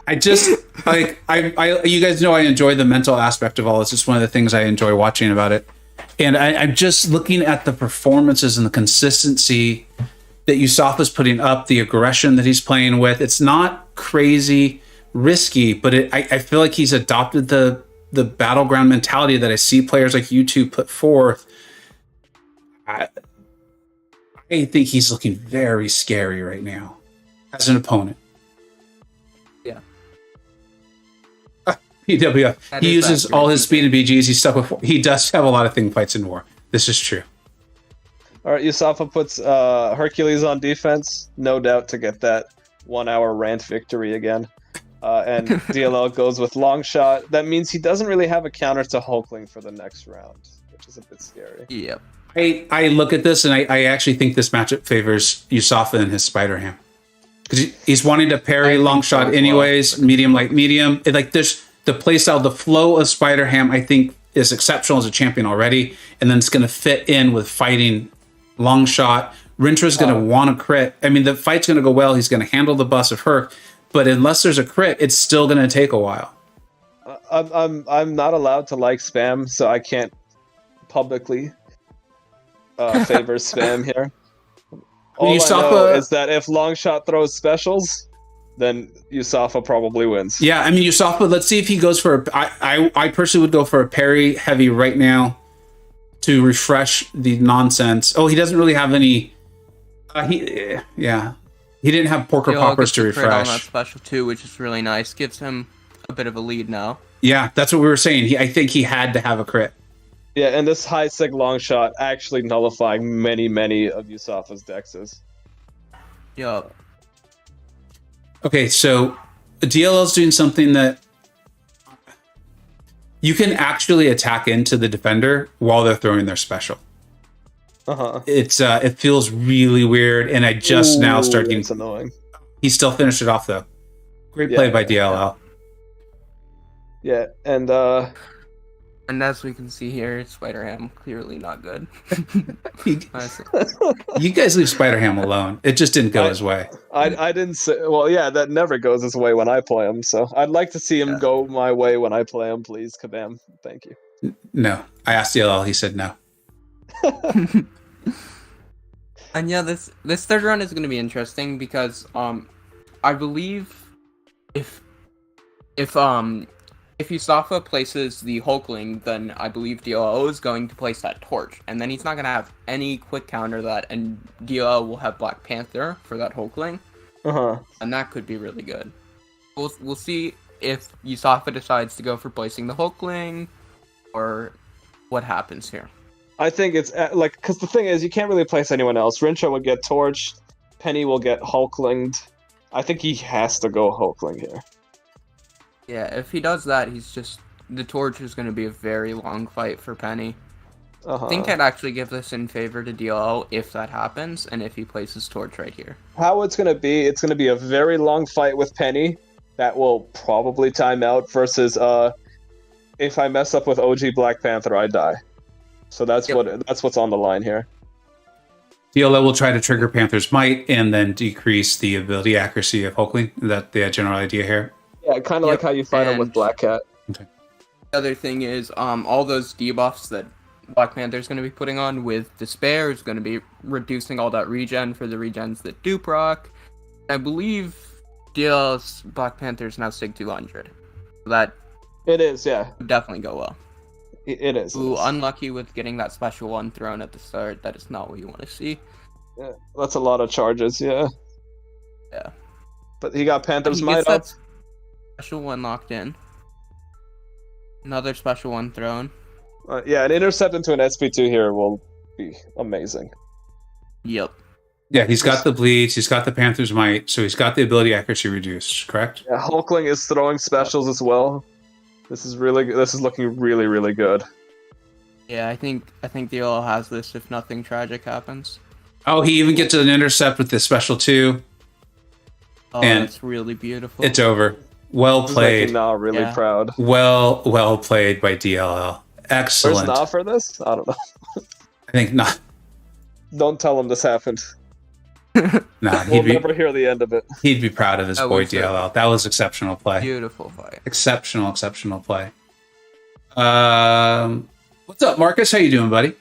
I just you guys know I enjoy the mental aspect of all this. It's one of the things I enjoy watching about it. And I'm just looking at the performances and the consistency that USAFA's putting up, the aggression that he's playing with. It's not crazy risky, but I feel like he's adopted the battleground mentality that I see players like you two put forth. I think he's looking very scary right now. as an opponent. Yeah. PWF. That He is uses accurate, all his DJ. speed and BGs. He's stuck with. He does have a lot of thing fights in war. This is true. All right, USAFA puts Hercules on defense, no doubt to get that 1 hour rant victory again. And DLL goes with long shot. That means he doesn't really have a counter to Hulkling for the next round, which is a bit scary. Yep. I look at this and I actually think this matchup favors USAFA and his Spider Ham because he's wanting to parry long shot anyways, medium light medium. There's the playstyle, the flow of Spider Ham. I think is exceptional as a champion already, and then it's going to fit in with fighting long shot. Rintra's going to want to crit. I mean, the fight's going to go well. He's going to handle the bust of Herc, but unless there's a crit, it's still going to take a while. I'm not allowed to like spam, so I can't publicly favor spam here. All I know is that if Longshot throws specials, then USAFA probably wins. Yeah, I mean USAFA. Let's see if he goes for. I personally would go for a parry heavy right now to refresh the nonsense. Oh, he doesn't really have any. He didn't have Porker Poppers to refresh. On that special too, which is really nice. Gives him a bit of a lead now. Yeah, that's what we were saying. I think he had to have a crit. Yeah, and this high sig long shot actually nullifying many of USAFA's dexes. Yup. Okay, so DLL's doing something that you can actually attack into the defender while they're throwing their special. It feels really weird, and I just now start getting. It's annoying. He still finished it off though. Great play by DLL. Yeah, and as we can see here, Spider-Ham clearly not good. You guys leave Spider-Ham alone. It just didn't go his way. I didn't say. Well, yeah, that never goes his way when I play him. So I'd like to see him go my way when I play him, please, Kabam. Thank you. No, I asked DLL. He said no. And yeah, this third round is going to be interesting because I believe if USAFA places the Hulkling, then I believe DLL is going to place that torch, and then he's not going to have any quick counter that, and DLL will have Black Panther for that Hulkling, and that could be really good. We'll see if USAFA decides to go for placing the Hulkling, or what happens here. I think it's because the thing is, you can't really place anyone else. Rincha will get torched, Penny will get Hulklinged. I think he has to go Hulkling here. Yeah, if he does that, the torch is going to be a very long fight for Penny. I think I'd actually give this in favor to DLL if that happens, and if he places torch right here. How it's going to be a very long fight with Penny that will probably time out versus if I mess up with OG Black Panther, I die. So that's what's on the line here. DLL will try to trigger Panther's Might and then decrease the ability accuracy of Hulkling. Is that the general idea here? Yeah, kind of like how you fight him with Black Cat. Okay. The other thing is, all those debuffs that Black Panther's going to be putting on with Despair is going to be reducing all that regen for the regens that do proc. I believe DLL's Black Panther is now Sig 200. That it is, yeah. Would definitely go well. It is. Ooh, unlucky with getting that special one thrown at the start. That is not what you want to see. Yeah, that's a lot of charges, yeah. Yeah. But he got Panther's Might up. Special one locked in. Another special one thrown. Yeah, an intercept into an SP2 here will be amazing. Yep. Yeah, he's got the bleeds, he's got the Panther's Might, so he's got the ability accuracy reduced, correct? Yeah, Hulkling is throwing specials as well. This is looking really, really good. Yeah, I think DLL has this if nothing tragic happens. Oh, he even gets an intercept with this special too. Oh, and that's really beautiful. It's over. Well played. Now really proud. Well played by DLL. Excellent. Where's Na for this? I don't know. I think not. Don't tell him this happened. Nah, we'll never hear the end of it. He'd be proud of his boy DLL. That was exceptional play. Beautiful fight. Exceptional play. What's up, Marcus? How you doing, buddy?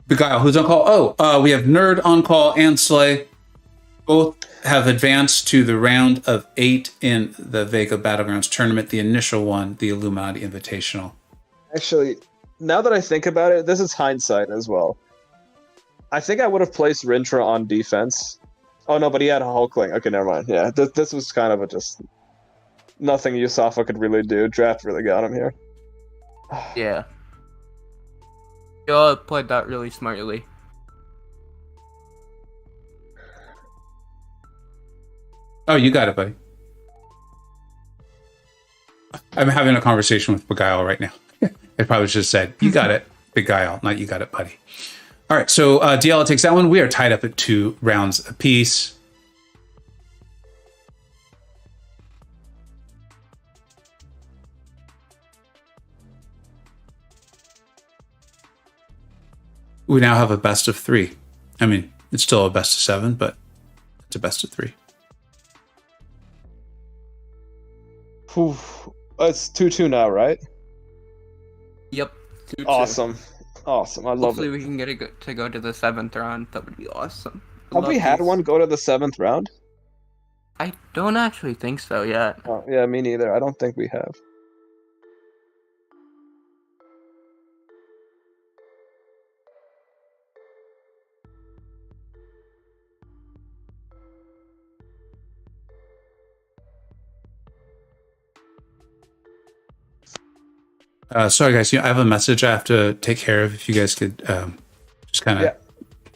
Beguile, who's on call? Oh, we have Nerd on call and Slay. Both have advanced to the round of 8 in the Vega Battlegrounds tournament, the initial one, the Illuminati Invitational. Actually, now that I think about it, this is hindsight as well. I think I would have placed Rintra on defense Oh no, but he had a Hulkling. Okay, never mind. Yeah, this was kind of a just nothing USAFA could really do. Draft really got him here. Yeah. Y'all played that really smartly. Oh, you got it, buddy. I'm having a conversation with Beguile right now. I probably should have said, you got it, Beguile, not you got it, buddy. All right, so DLL takes that one. We are tied up at 2 rounds apiece. We now have a best of 3. I mean, it's still a best of 7, but it's a best of 3. Oof. It's 2-2 now, right? Yep. 2-2. Awesome. Awesome. I love Hopefully it. we can get it to go to the 7th round. That would be awesome. Have we had one go to the 7th round? I don't actually think so yet. Oh, yeah, me neither. I don't think we have. Sorry, guys. I have a message I have to take care of. If you guys could just kind of, Yeah.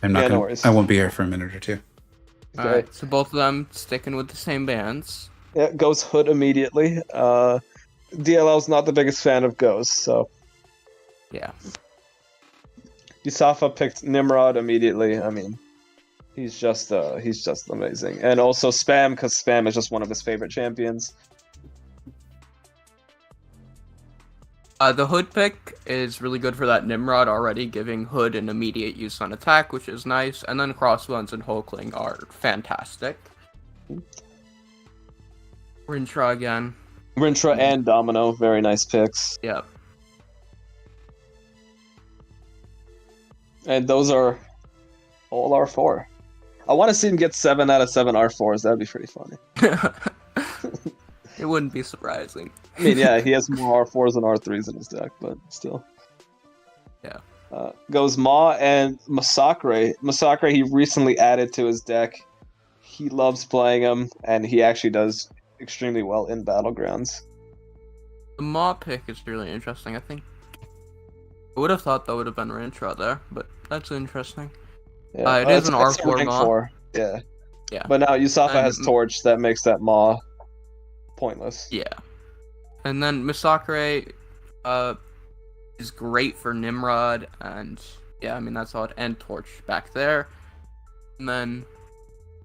I'm not Yeah, no gonna. worries. I won't be here for a minute or two. Okay. Alright, so both of them sticking with the same bands. Yeah, goes Hood immediately. DLL's not the biggest fan of Ghost, so Yeah. USAFA picked Nimrod immediately. I mean, he's just amazing, and also Spam because Spam is just one of his favorite champions. The Hood pick is really good for that Nimrod already, giving Hood an immediate use on attack, which is nice. And then Crossbones and Hulkling are fantastic. Rintra again. Rintra and Domino, very nice picks. Yep. And those are all R4. I want to see him get 7 out of 7 R4s. That'd be pretty funny. It wouldn't be surprising. I mean, yeah, he has more R4s than R3s in his deck, but still. Yeah. Goes Ma and Masakre. Masakre, he recently added to his deck. He loves playing him, and he actually does extremely well in Battlegrounds. The Maw pick is really interesting. I think I would have thought that would have been Rintra there, but that's interesting. Yeah. It is an it's a R4 rank Maw. 4. Yeah. Yeah. But now USAFA And- has Torch that makes that Ma pointless. Yeah. And then Misakure is great for Nimrod, and yeah, I mean that's solid. And Torch back there. And then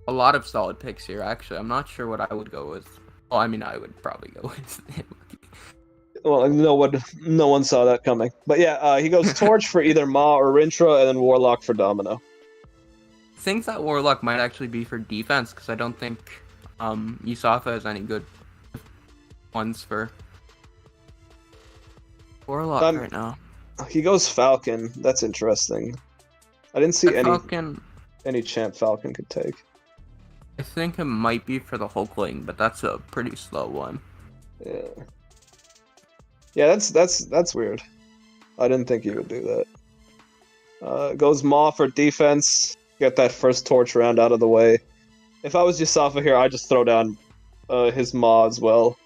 a lot of solid picks here, actually. I'm not sure what I would go with. Well, I mean, I would probably go with Well, no one saw that coming. But yeah, he goes Torch for either Ma or Rintra, and then Warlock for Domino. I think that Warlock might actually be for defense, because I don't think USAFA has any good ones for Warlock right now. He goes Falcon. That's interesting. I didn't see Falcon, any champ Falcon could take. I think it might be for the Hulkling, but that's a pretty slow one. Yeah. Yeah, that's weird. I didn't think he would do that. Goes Ma for defense. Get that first Torch round out of the way. If I was USAFA here, I'd just throw down his Ma as well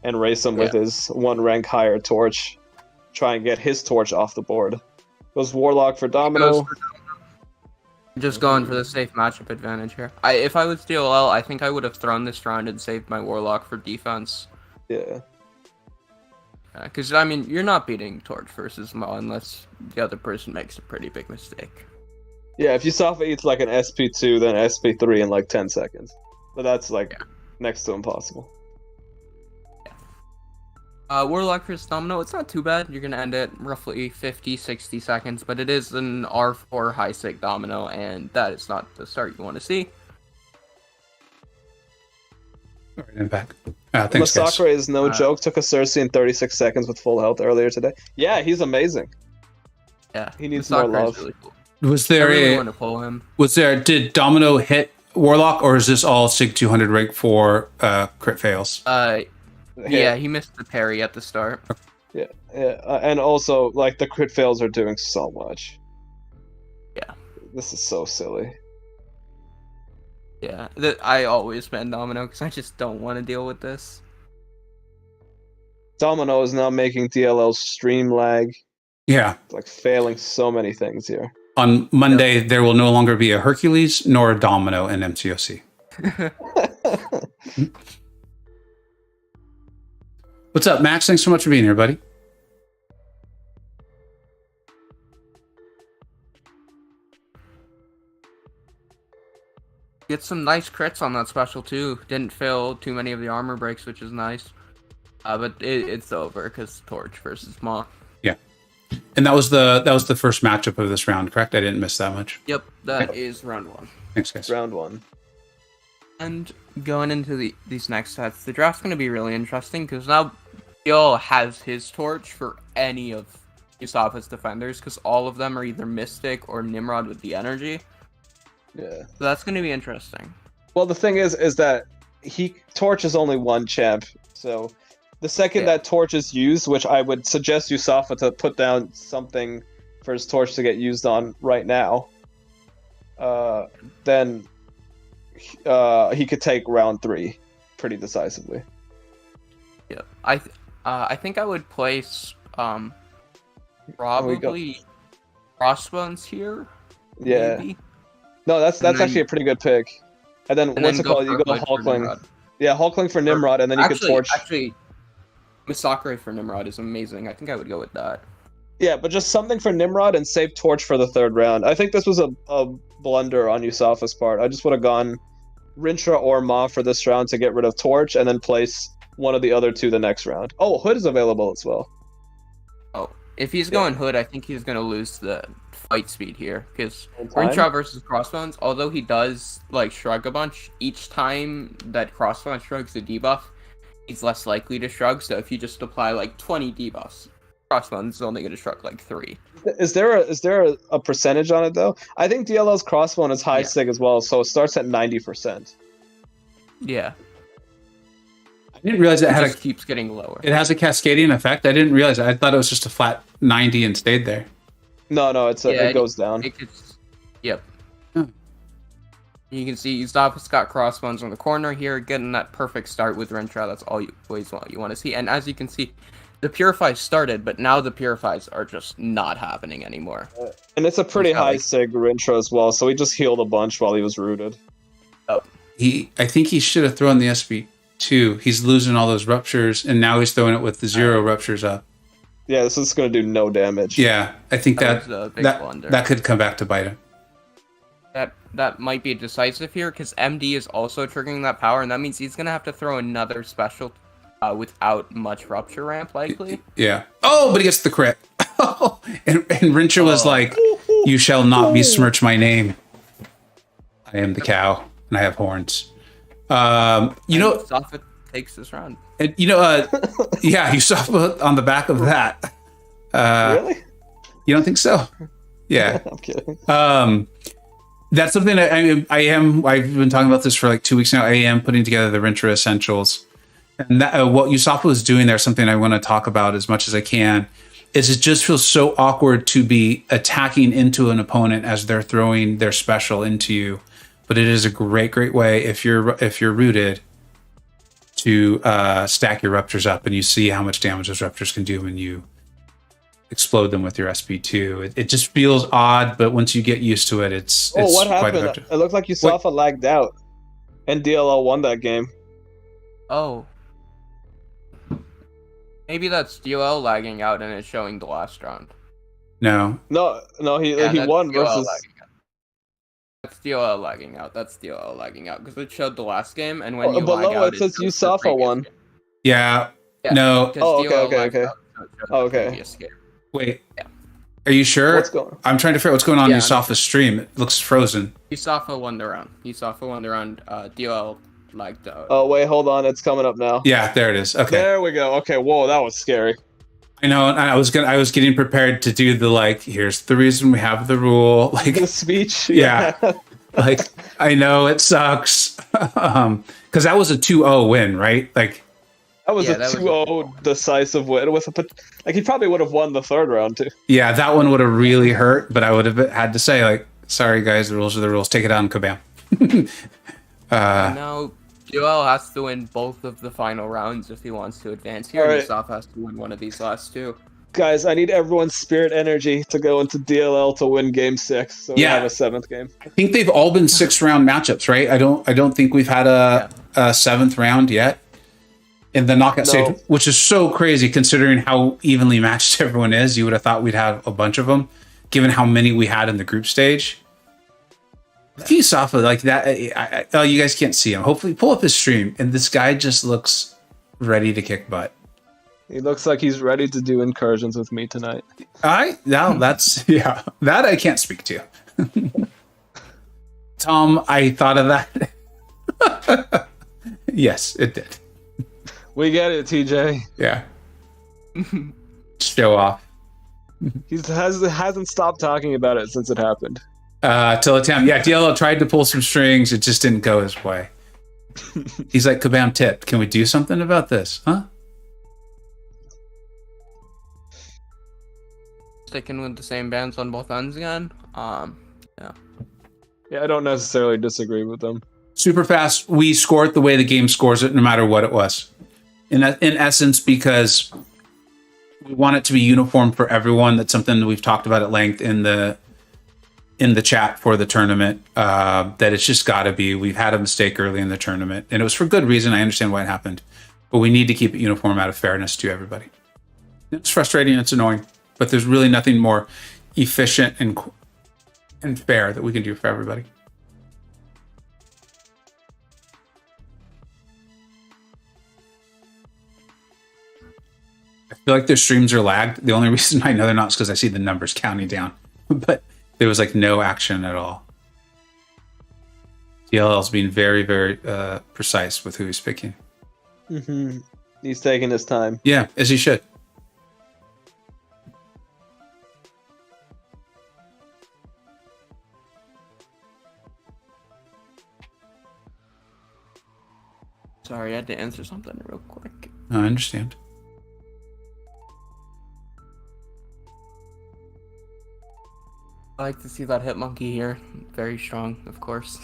and race him with his 1 rank higher Torch. Try and get his Torch off the board. Goes Warlock for Domino. Just going for the safe matchup advantage here. If I was DLL, I think I would have thrown this round and saved my Warlock for defense. Yeah. Because, I mean, you're not beating Torch versus Ma unless the other person makes a pretty big mistake. Yeah, if USAFA eats like an SP2, then SP3 in like 10 seconds. But that's like next to impossible. Warlock versus Domino, it's not too bad. You're going to end it roughly 50-60 seconds, but it is an R4 high sig Domino, and that is not the start you want to see. All right, I'm back. Thanks, guys. Masakre is no joke. Took a Cersei in 36 seconds with full health earlier today. Yeah, he's amazing. Yeah, He needs Masakre more is love. really cool. Was I there really want to pull him. did Domino hit Warlock, or is this all Sig 200 rank 4 crit fails? Yeah, he missed the parry at the start. Yeah, and also like the crit fails are doing so much. Yeah. This is so silly. Yeah, I always ban Domino because I just don't want to deal with this. Domino is now making DLL stream lag. Yeah. It's like failing so many things here. On Monday, there will no longer be a Hercules nor a Domino in MCoC. What's up, Max? Thanks so much for being here, buddy. Get some nice crits on that special too. Didn't fail too many of the armor breaks, which is nice. But it's over because Torch versus Maw. Yeah, and that was the first matchup of this round, correct? I didn't miss that much. Yep, that is round 1. Thanks, guys. Round 1. And going into these next sets, the draft's going to be really interesting because now Gil has his Torch for any of USAFA's defenders because all of them are either Mystic or Nimrod with the energy. Yeah. So that's going to be interesting. Well, the thing is that Torch is only one champ, so the second that Torch is used, which I would suggest USAFA to put down something for his Torch to get used on right now, then he could take round 3 pretty decisively. Yeah, I think I would place probably Crossbones here. Yeah. Maybe. No, that's actually a pretty good pick. And then what's it called? You go Hulkling. Yeah, Hulkling for Nimrod, and then you could Torch. Actually, MCoC for Nimrod is amazing. I think I would go with that. Yeah, but just something for Nimrod and save Torch for the 3rd round. I think this was a blunder on USAFA's part. I just would have gone Rintra or Ma for this round to get rid of Torch, and then place one of the other 2 the next round. Oh, Hood is available as well. Oh, if he's going Hood, I think he's going to lose the fight speed here because Rintra versus Crossbones, although he does like shrug a bunch, each time that Crossbones shrugs a debuff, he's less likely to shrug. So if you just apply like 20 debuffs, Crossbones is only going to shrug like 3. Is there a percentage on it though? I think DLL's Crossbone is high sig as well, so it starts at 90%. Yeah. I didn't realize it keeps getting lower. It has a cascading effect. I didn't realize it. I thought it was just a flat 90 and stayed there. No, it goes down. Yep. You can see USAFA's got Crossbones on the corner here, getting that perfect start with Rintra. That's all you always want to see. And as you can see, the Purifies started, but now the Purifies are just not happening anymore. And it's a pretty high sig Rintra as well, so he just healed a bunch while he was rooted. Oh. I think he should have thrown the SB2. He's losing all those ruptures, and now he's throwing it with the 0 ruptures up. Yeah, this is going to do no damage. Yeah, I think that blunder. That could come back to bite him. That might be decisive here, because MD is also triggering that power, and that means he's going to have to throw another special without much rupture ramp, likely. Yeah. Oh, but he gets the crit. and Rincha was like, "You shall not besmirch my name. I am the cow, and I have horns." USAFA takes this round. And yeah, USAFA on the back of that. Really? You don't think so? Yeah. I'm kidding. That's something I've been talking about this for like 2 weeks now. I am putting together the Rintra Essentials. And what USAFA was doing there, something I want to talk about as much as I can, is it just feels so awkward to be attacking into an opponent as they're throwing their special into you. But it is a great way if you're rooted to stack your ruptures up, and you see how much damage those ruptures can do when you explode them with your SP2. It just feels odd, but once you get used to it, it's what quite happened? effective. It looked like USAFA lagged out, and DLL won that game. Oh. Maybe that's DLL lagging out and it's showing the last round. No, he won versus. That's DLL lagging out. Because it showed the last game, and when you below lag out, it says USAFA won. Yeah. Yeah, no. Oh, okay. Okay. Wait. Yeah. Are you sure? What's going on? I'm trying to figure out what's going on in USAFA's stream. It looks frozen. USAFA won the round. DLL lagged out. Oh, wait, hold on. It's coming up now. Yeah, there it is. Okay. There we go. Okay, whoa, that was scary. I know, and I was getting prepared to do the here's the reason we have the rule. The speech. Yeah. I know it sucks. Because that was a 2-0 win, right? That was a 2-0 decisive win with he probably would have won the 3rd round too. Yeah, that one would have really hurt, but I would have had to say sorry guys, the rules are the rules. Take it out in Kabam. And now DLL has to win both of the final rounds if he wants to advance here. Alright. USAFA has to win one of these last two. Guys, I need everyone's spirit energy to go into DLL to win Game 6, so we have a 7th game. I think they've all been 6-round matchups, right? I don't think we've had a 7th round yet in the knockout stage, which is so crazy considering how evenly matched everyone is. You would have thought we'd have a bunch of them, given how many we had in the group stage. USAFA, like that. Oh, you guys can't see him. Hopefully, pull up his stream, and this guy just looks ready to kick butt. He looks like he's ready to do incursions with me tonight. That's that I can't speak to. Tom, I thought of that. Yes, it did. We get it, TJ. Yeah. Show off. He hasn't stopped talking about it since it happened. Till attempt. Yeah, DLL tried to pull some strings. It just didn't go his way. He's like, Kabam tipped. Can we do something about this? Huh? Sticking with the same bands on both ends again. Yeah, I don't necessarily disagree with them. Super fast. We score it the way the game scores it, no matter what it was. In essence, because we want it to be uniform for everyone. That's something that we've talked about at length in the chat for the tournament. That it's just got to be. We've had a mistake early in the tournament, and it was for good reason. I understand why it happened, but we need to keep it uniform out of fairness to everybody. It's frustrating. It's annoying. But there's really nothing more efficient and fair that we can do for everybody. I feel like their streams are lagged. The only reason I know they're not is because I see the numbers counting down. But there was like no action at all. DLL's being very, very precise with who he's picking. Mm-hmm. He's taking his time. Yeah, as he should. sorry, I had to answer something real quick. I understand. I like to see that hit monkey here. Very strong, of course.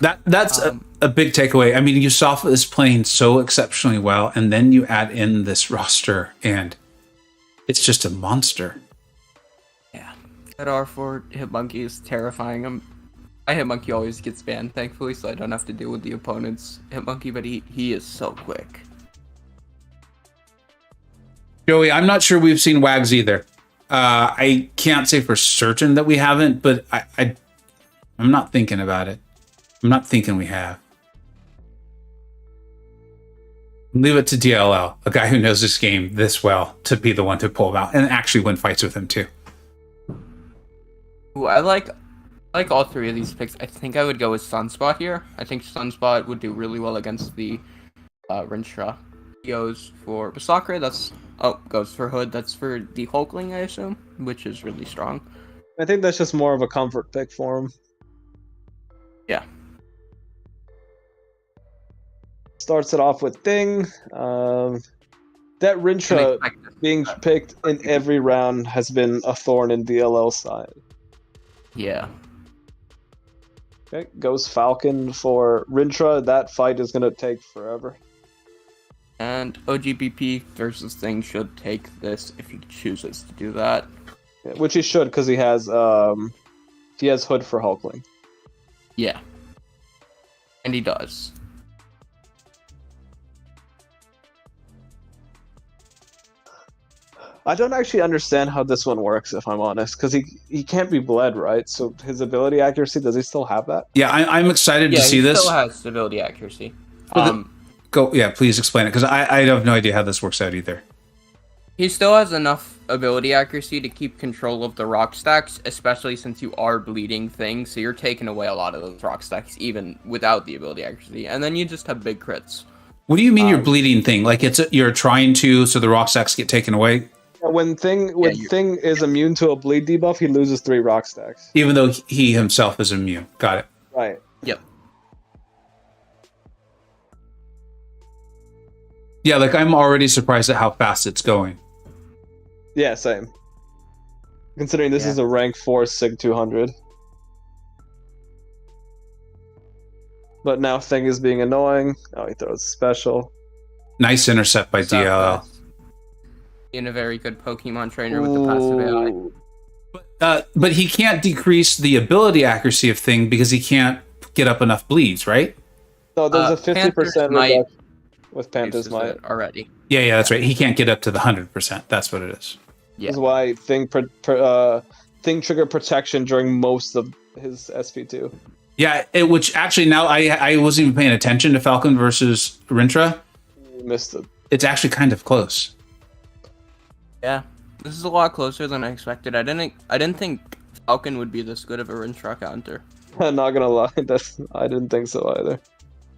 That's a big takeaway. I mean, USAFA is playing so exceptionally well, and then you add in this roster, and it's just a monster. Yeah. That R4 hit monkey is terrifying. My hit monkey always gets banned, thankfully, so I don't have to deal with the opponent's hit monkey, but he is so quick. Joey, I'm not sure we've seen Wags either. I can't say for certain that we haven't, but I'm not thinking about it. I'm not thinking we have. Leave it to DLL, a guy who knows this game this well, to be the one to pull him out and actually win fights with him too. Ooh, I like all three of these picks. I think I would go with Sunspot here. I think Sunspot would do really well against the Rintra. He goes for Basakra, goes for Hood, that's for the Hulkling, I assume, which is really strong. I think that's just more of a comfort pick for him. Yeah. Starts it off with Thing. That Rintra being picked in every round has been a thorn in DLL's side. Yeah. Okay, goes Falcon for Rintra. That fight is going to take forever. And OGBP versus Thing should take this if he chooses to do that. Yeah, which he should, because he has Hood for Hulkling. Yeah. And he does. I don't actually understand how this one works, if I'm honest, because he can't be bled, right? So his ability accuracy, does he still have that? Yeah, I'm excited to see this. He still has ability accuracy. Please explain it, because I have no idea how this works out either. He still has enough ability accuracy to keep control of the rock stacks, especially since you are bleeding things, so you're taking away a lot of those rock stacks even without the ability accuracy, and then you just have big crits. What do you mean you're bleeding thing? Like you're trying to, so the rock stacks get taken away? When Thing is immune to a bleed debuff, he loses 3 rock stacks. Even though he himself is immune. Got it. Right. Yep. Yeah, like I'm already surprised at how fast it's going. Yeah, same. Considering this is a rank 4 Sig 200. but now Thing is being annoying. Oh, he throws special. Nice intercept by DLL. Being a very good Pokemon trainer with the passive AI. But he can't decrease the ability accuracy of Thing because he can't get up enough bleeds, right? No, there's a 50% reduction with Panther's Might already. Yeah, that's right. He can't get up to the 100%. That's what it is. Yeah. This is why Thing trigger protection during most of his SP2. Yeah, which actually now I wasn't even paying attention to Falcon versus Rintra. You missed it. It's actually kind of close. Yeah, this is a lot closer than I expected. I didn't think Falcon would be this good of a Rintra counter. I'm not gonna lie, I didn't think so either.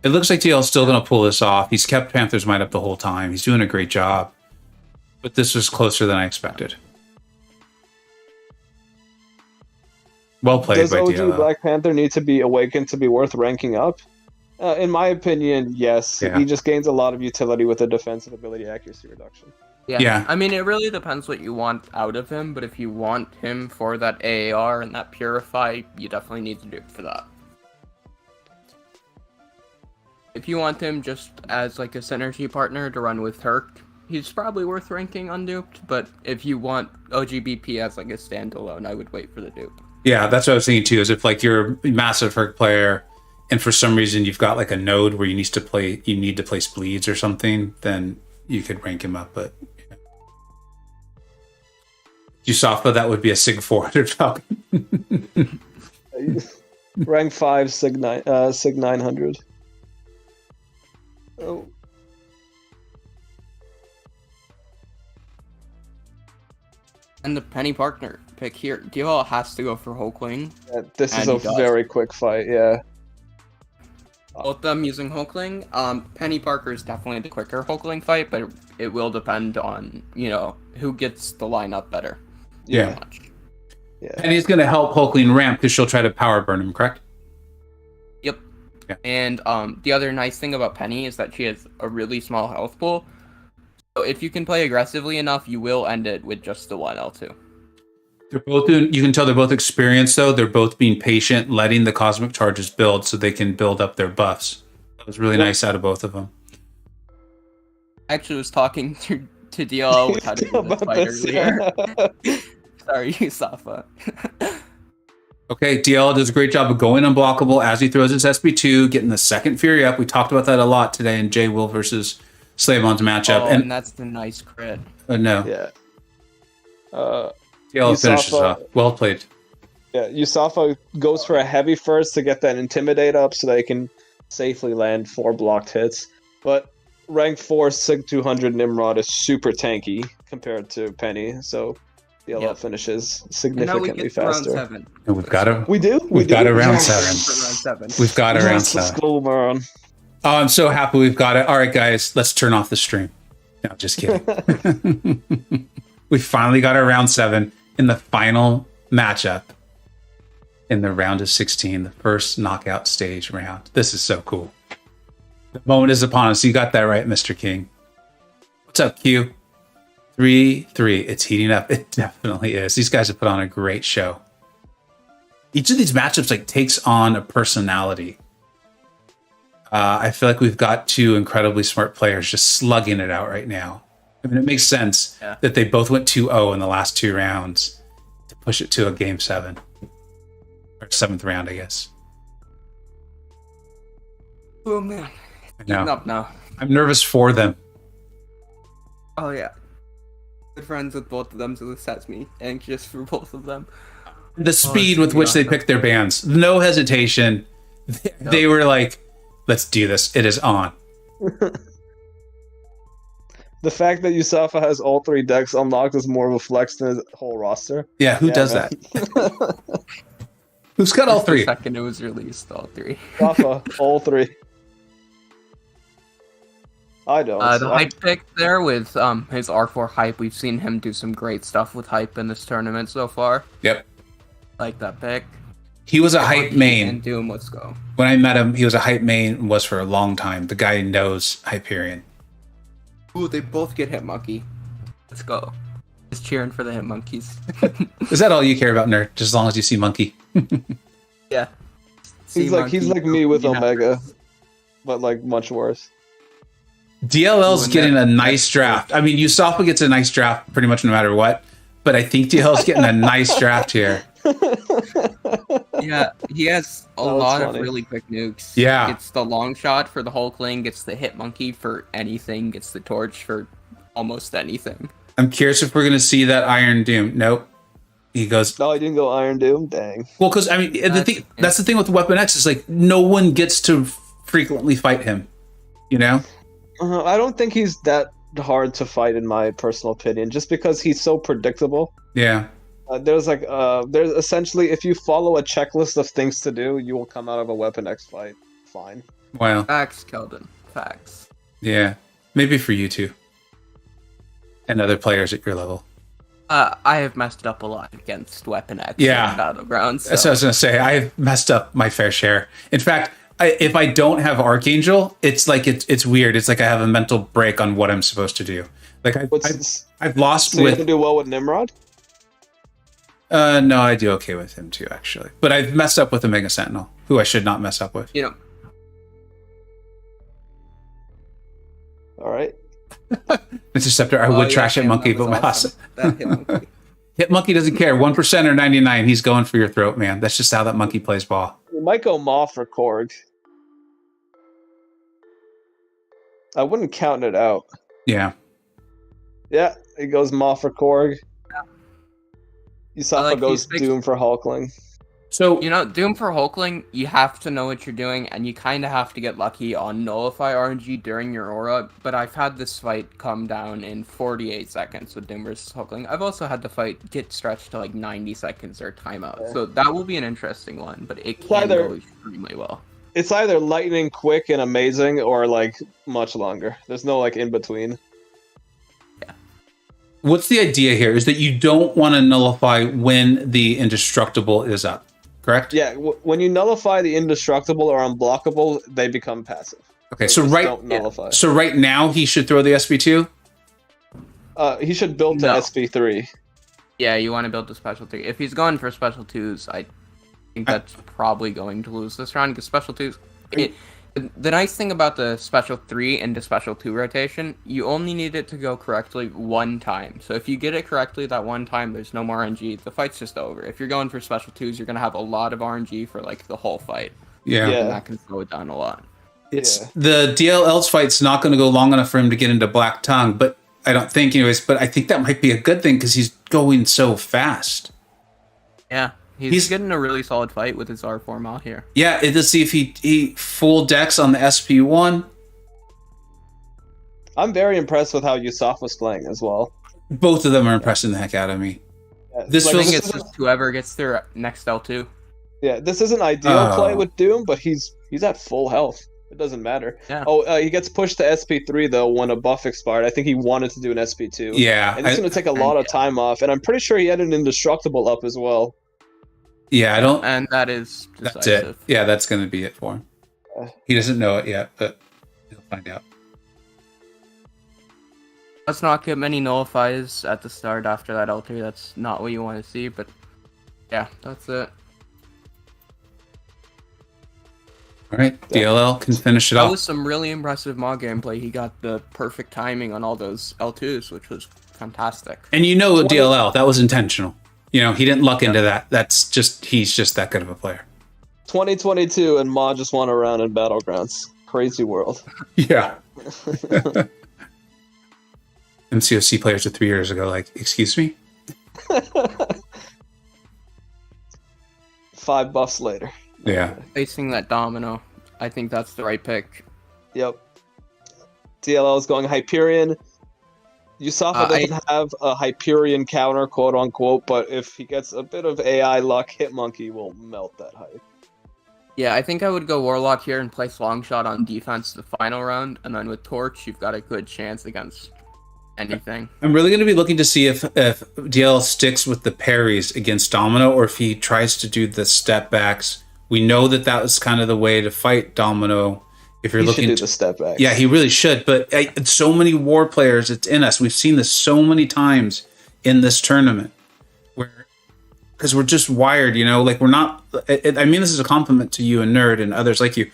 It looks like DL's still going to pull this off. He's kept Panther's Might up the whole time. He's doing a great job. But this was closer than I expected. Well played by DLL. Does OG Black Panther need to be awakened to be worth ranking up? In my opinion, yes. Yeah. He just gains a lot of utility with a defensive ability accuracy reduction. Yeah. I mean, it really depends what you want out of him, but if you want him for that AAR and that Purify, you definitely need to do it for that. If you want him just as like a synergy partner to run with Herc, he's probably worth ranking unduped, but if you want OGBP as like a standalone, I would wait for the dupe. Yeah, that's what I was thinking too, is if like you're a massive Herc player and for some reason you've got like a node where you need to place bleeds or something, then you could rank him up, but USAFA, that would be a Sig 400 Falcon. Rank 5, Sig 900. Oh. And the Penny partner pick here, DLL has to go for Hulkling. Yeah, this is a very quick fight, yeah. Both them using Hulkling. Penny Parker is definitely the quicker Hulkling fight, but it will depend on, who gets the lineup better. Yeah. And he's going to help Hulkling ramp because she'll try to power burn him, correct? Yep. Yeah. And the other nice thing about Penny is that she has a really small health pool. So if you can play aggressively enough, you will end it with just the one L2. They're both doing, you can tell they're both experienced though. They're both being patient, letting the cosmic charges build so they can build up their buffs. That was really nice out of both of them. I actually was talking to DLL with how to do this fight earlier. Sorry, USAFA. Okay, DLL does a great job of going unblockable as he throws his SB2, getting the second Fury up. We talked about that a lot today in J Will versus Slamon's matchup. And that's the nice crit. No. Yeah. DLL finishes off. Well played. Yeah, USAFA goes for a heavy first to get that Intimidate up so they can safely land 4 blocked hits. But rank 4 Sig 200 Nimrod is super tanky compared to Penny, so DLL finishes significantly faster. Round 7. And we've got a We've got a round 7. seven. We've got a round 7. School, Moron. Oh, I'm so happy we've got it. All right, guys, let's turn off the stream. No, just kidding. We finally got our round 7 in the final matchup in the round of 16, the first knockout stage round. This is so cool. The moment is upon us. You got that right, Mr. King. What's up, Q? 3-3. It's heating up. It definitely is. These guys have put on a great show. Each of these matchups takes on a personality. I feel like we've got 2 incredibly smart players just slugging it out right now. I mean, it makes sense that they both went 2-0 in the last 2 rounds to push it to a game 7. Or 7th round, I guess. Oh, man. I know. Up now. I'm nervous for them. Oh, yeah. Good friends with both of them, so this has me anxious for both of them. The speed with which they picked their bands. No hesitation. They were like, let's do this. It is on. The fact that USAFA has all 3 decks unlocked is more of a flex than his whole roster. Yeah, who does that? Who's got all 3? The second it was released, all 3. USAFA, all 3. I don't. The hype pick there with his R4 hype, we've seen him do some great stuff with hype in this tournament so far. Yep. Like that pick. He was a hype main. And Doom, let's go. When I met him, he was a hype main and was for a long time. The guy knows Hyperion. Ooh, they both get Hit Monkey. Let's go. Just cheering for the Hit Monkeys. Is that all you care about, nerd? Just as long as you see Monkey? Yeah. He's like me with Omega. but like much worse. DLL's getting a nice draft. I mean, USAFA gets a nice draft pretty much no matter what, but I think DLL's getting a nice draft here. Yeah, he has a lot of really quick nukes. Yeah. Gets the long shot for the Hulkling, gets the hit monkey for anything, gets the torch for almost anything. I'm curious if we're going to see that Iron Doom. Nope. He goes... No, he didn't go Iron Doom? Dang. Well, because, I mean, that's the thing with Weapon X is, like, no one gets to frequently fight him, you know? I don't think he's that hard to fight, in my personal opinion, just because he's so predictable. Yeah. There's essentially, if you follow a checklist of things to do, you will come out of a Weapon X fight fine. Wow. Facts, Keldon. Facts. Yeah. Maybe for you too. And other players at your level. I have messed up a lot against Weapon X in Battlegrounds. So. That's what I was going to say. I've messed up my fair share. In fact, if I don't have Archangel, it's like it's weird. It's like I have a mental break on what I'm supposed to do. Like I've lost so with... you can do well with Nimrod? No, I do okay with him too, actually. But I've messed up with Omega Sentinel, who I should not mess up with. You know. All right. Interceptor, I would trash Hitmonkey, but my awesome. That Hitmonkey. Hitmonkey doesn't care. 1% or 99, he's going for your throat, man. That's just how that monkey plays ball. We might go Maw for Korg. I wouldn't count it out. Yeah. Yeah, he goes Maw for Korg. USAFA goes Doom for Hulkling. So, you know, Doom for Hulkling, you have to know what you're doing, and you kind of have to get lucky on Nullify RNG during your aura, but I've had this fight come down in 48 seconds with Doom versus Hulkling. I've also had the fight get stretched to like 90 seconds or timeout, so that will be an interesting one, but it can go extremely well. It's either lightning quick and amazing, or like much longer. There's no like in between. What's the idea here is that you don't want to nullify when the indestructible is up, correct? Yeah, when you nullify the indestructible or unblockable, they become passive. Okay, so right now he should throw the SP2? He should build to SP3. Yeah, you want to build to special 3. If he's going for special 2s, I think that's probably going to lose this round, because special 2s... The nice thing about the special 3 into special 2 rotation, you only need it to go correctly one time. So if you get it correctly that one time, there's no more RNG. The fight's just over. If you're going for special 2s, you're going to have a lot of RNG for like the whole fight. Yeah. And that can slow it down a lot. The DLL's fight's not going to go long enough for him to get into Black Tongue, but I don't think anyways, but I think that might be a good thing because he's going so fast. Yeah. He's getting a really solid fight with his R4 Maw here. Yeah, let's see if he full decks on the SP1. I'm very impressed with how USAFA's playing as well. Both of them are impressing the heck out of me. Yeah, I think it's just whoever gets their next L2. Yeah, this isn't ideal play with Doom, but he's at full health. It doesn't matter. Yeah. He gets pushed to SP3 though when a buff expired. I think he wanted to do an SP2. Yeah. And it's going to take a lot of time off, and I'm pretty sure he had an indestructible up as well. Yeah, I don't... And that is decisive. That's it. Yeah, that's going to be it for him. He doesn't know it yet, but he'll find out. Let's not get many nullifies at the start after that L3. That's not what you want to see, but yeah, that's it. All right, DLL can finish it off. That was some really impressive Maw gameplay. He got the perfect timing on all those L2s, which was fantastic. And you know DLL, that was intentional. You know, he didn't luck into that. That's just, he's just that good of a player. 2022 and Maw just won a round in Battlegrounds. Crazy world. Yeah. MCoC players of 3 years ago, like, excuse me? 5 buffs later. Yeah. Facing that Domino, I think that's the right pick. Yep. DLL is going Hyperion. USAFA doesn't have a Hyperion counter, quote unquote, but if he gets a bit of AI luck, Hitmonkey will melt that hype. Yeah, I think I would go Warlock here and place Longshot on defense the final round, and then with Torch, you've got a good chance against anything. I'm really going to be looking to see if DL sticks with the parries against Domino, or if he tries to do the step backs. We know that was kind of the way to fight Domino. If you're looking to do the step backs. Yeah, he really should. But so many war players, it's in us. We've seen this so many times in this tournament, because we're just wired, you know. Like we're not. I mean, this is a compliment to you and Nerd and others like you.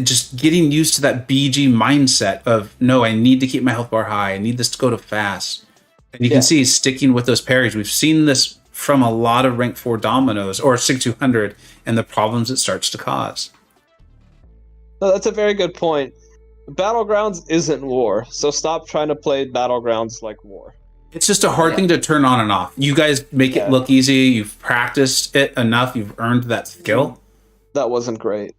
just getting used to that BG mindset of, no, I need to keep my health bar high. I need this to go to fast. And you can see he's sticking with those parries. We've seen this from a lot of rank 4 dominoes or 6200 and the problems it starts to cause. No, that's a very good point. Battlegrounds isn't war, so stop trying to play Battlegrounds like war. It's just a hard thing to turn on and off. You guys make it look easy. You've practiced it enough. You've earned that skill. That wasn't great.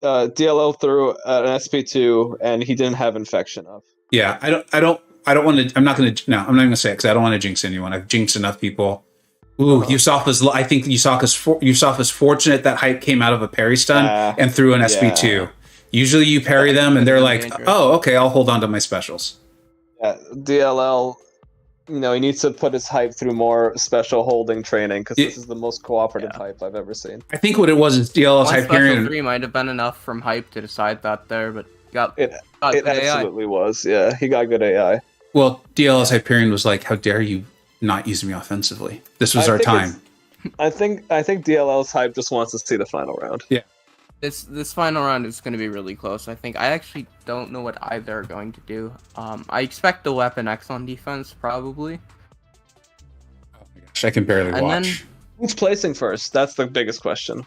DLL threw an SP2 and he didn't have infection up. Yeah, I don't want to. I'm not going to. No, I'm not going to say it because I don't want to jinx anyone. I've jinxed enough people. Ooh, USAFA's. I think USAFA's fortunate that hype came out of a parry stun and threw an SP2. Usually you parry them and they're like, oh, okay, I'll hold on to my specials. Yeah, DLL, he needs to put his hype through more special holding training because this is the most cooperative hype I've ever seen. I think what it was is DLL's hype period. 3 might have been enough from hype to decide that there, but it absolutely was. Yeah, he got good AI. Well, DLL's Hyperion was like, how dare you not use me offensively? This was our time. I think DLL's hype just wants to see the final round. Yeah. This final round is going to be really close. I actually don't know what either are going to do. I expect the Weapon X on defense, probably. Oh my gosh, I can barely watch. Who's placing first? That's the biggest question.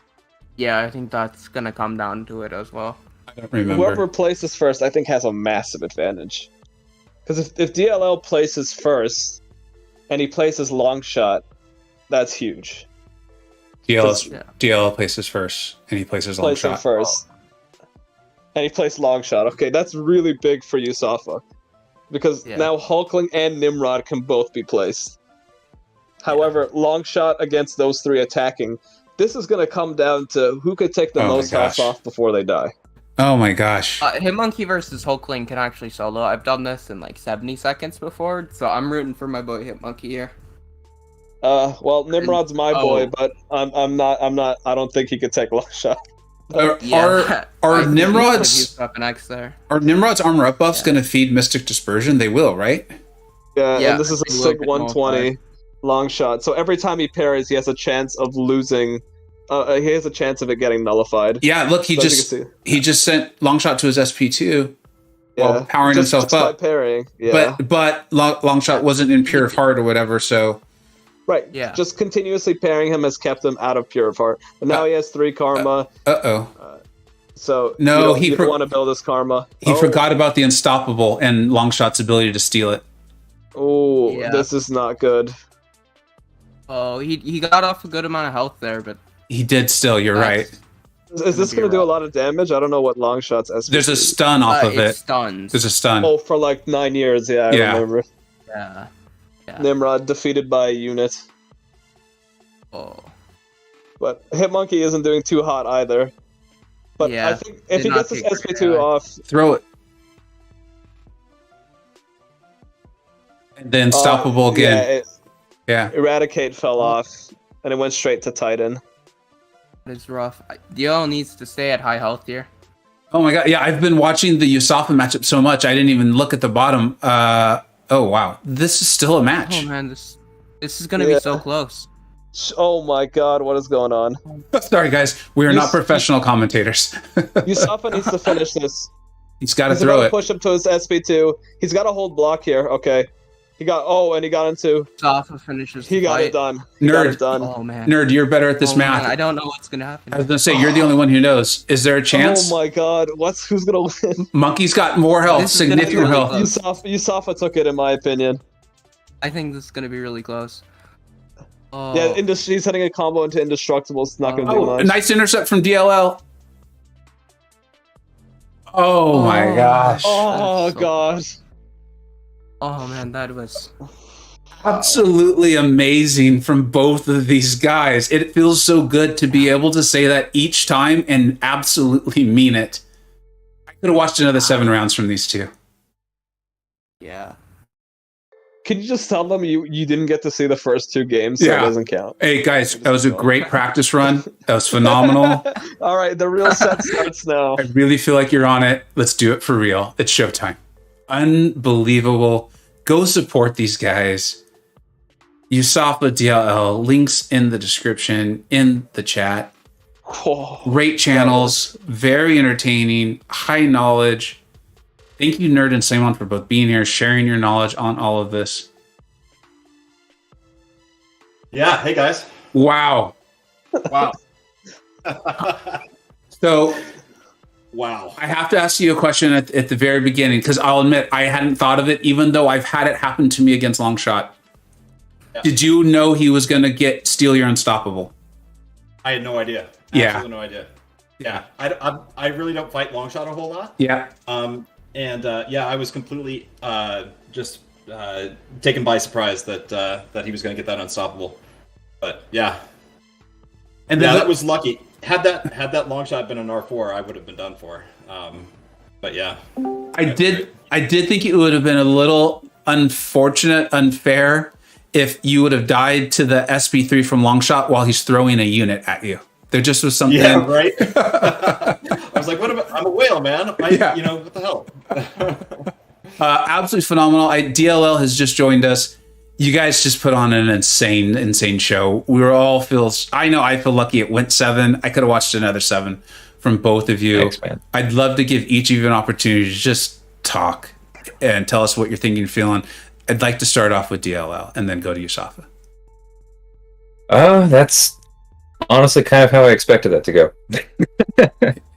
Yeah, I think that's going to come down to it as well. I don't remember. Whoever places first, I think, has a massive advantage. Because if DLL places first, and he places long shot, that's huge. DLL places first, and he places long shot. First. And he plays long shot. Okay, that's really big for USAFA. Because now Hulkling and Nimrod can both be placed. However, long shot against those 3 attacking, this is going to come down to who could take the most health off before they die. Oh my gosh. Hitmonkey versus Hulkling can actually solo. I've done this in like 70 seconds before, so I'm rooting for my boy Hitmonkey here. Well, Nimrod's my boy, but I'm not. I don't think he could take long shot. Are Nimrod's Are Nimrod's armor up buffs going to feed Mystic Dispersion? They will, right? Yeah, and this is a SIG 120 long shot. So every time he parries, he has a chance of losing. He has a chance of it getting nullified. Yeah, look, he just sent long shot to his SP2 while powering himself up. By parrying, but long shot wasn't in Pure of Heart or whatever, so. Right. Yeah. Just continuously parrying him has kept him out of Pure of Heart. But now he has 3 karma. So no, he don't want to build his karma. He forgot about the Unstoppable and Longshot's ability to steal it. Oh, this is not good. Oh, he got off a good amount of health there, but he did still. You're right. Is this going to do a lot of damage? I don't know what Longshot's SP. There's a stun off of it. Stuns. There's a stun. Oh, for like 9 years. Yeah, I remember. Yeah. Nimrod defeated by a unit. Oh. But Hitmonkey isn't doing too hot either. But I think if he gets his SP2 off... Throw it. And then Stoppable again. Eradicate fell off, and it went straight to Titan. It's rough. DLL needs to stay at high health here. Oh my god, yeah, I've been watching the USAFA matchup so much, I didn't even look at the bottom. Oh wow, this is still a match. Oh man, this is gonna be so close. Oh my god, what is going on? Sorry guys, we are not professional commentators. USAFA needs to finish this. He's got to throw it. Push him to his SP2. He's got to hold block here. Okay. He got and he got into. USAFA finishes. He got it done. Nerd. Oh man. Nerd, you're better at this math. Man, I don't know what's gonna happen. I was gonna say you're the only one who knows. Is there a chance? Oh my god, who's gonna win? Monkey's got more health, significant health. USAFA took it in my opinion. I think this is gonna be really close. Oh. Yeah, he's hitting a combo into Indestructible. It's not gonna do much. A nice intercept from DLL. Oh my gosh. Oh god. Oh man, that was absolutely amazing from both of these guys. It feels so good to be able to say that each time and absolutely mean it. I could have watched another 7 rounds from these two. Yeah. Can you just tell them you didn't get to see the first 2 games, so it doesn't count? Hey guys, that was a great practice run. That was phenomenal. All right, the real set starts now. I really feel like you're on it. Let's do it for real. It's showtime. Unbelievable. Go support these guys. USAFA DLL, links in the description, in the chat. Whoa. Great channels, very entertaining, high knowledge. Thank you, Nerd and Simon, for both being here, sharing your knowledge on all of this. Yeah, hey guys. Wow. Wow. So, wow. I have to ask you a question at the very beginning, because I'll admit I hadn't thought of it, even though I've had it happen to me against Longshot. Yeah. Did you know he was going to steal your Unstoppable? I had no idea. Yeah. Absolutely no idea. Yeah. I really don't fight Longshot a whole lot. Yeah. Yeah, I was completely just taken by surprise that he was going to get that Unstoppable. But yeah. And yeah, then that was lucky. Had that long shot been an R4, I would have been done for. But yeah, I did think it would have been a little unfair if you would have died to the SB3 from Longshot while he's throwing a unit at you. There just was something. Yeah, right. I was like, "What about? I'm a whale, man. Yeah. You know what the hell?" Absolutely phenomenal. DLL has just joined us. You guys just put on an insane show. We were all I feel lucky it went 7. I could have watched another 7 from both of you. Thanks, man. I'd love to give each of you an opportunity to just talk and tell us what you're thinking and feeling. I'd like to start off with DLL and then go to USAFA. That's honestly kind of how I expected that to go.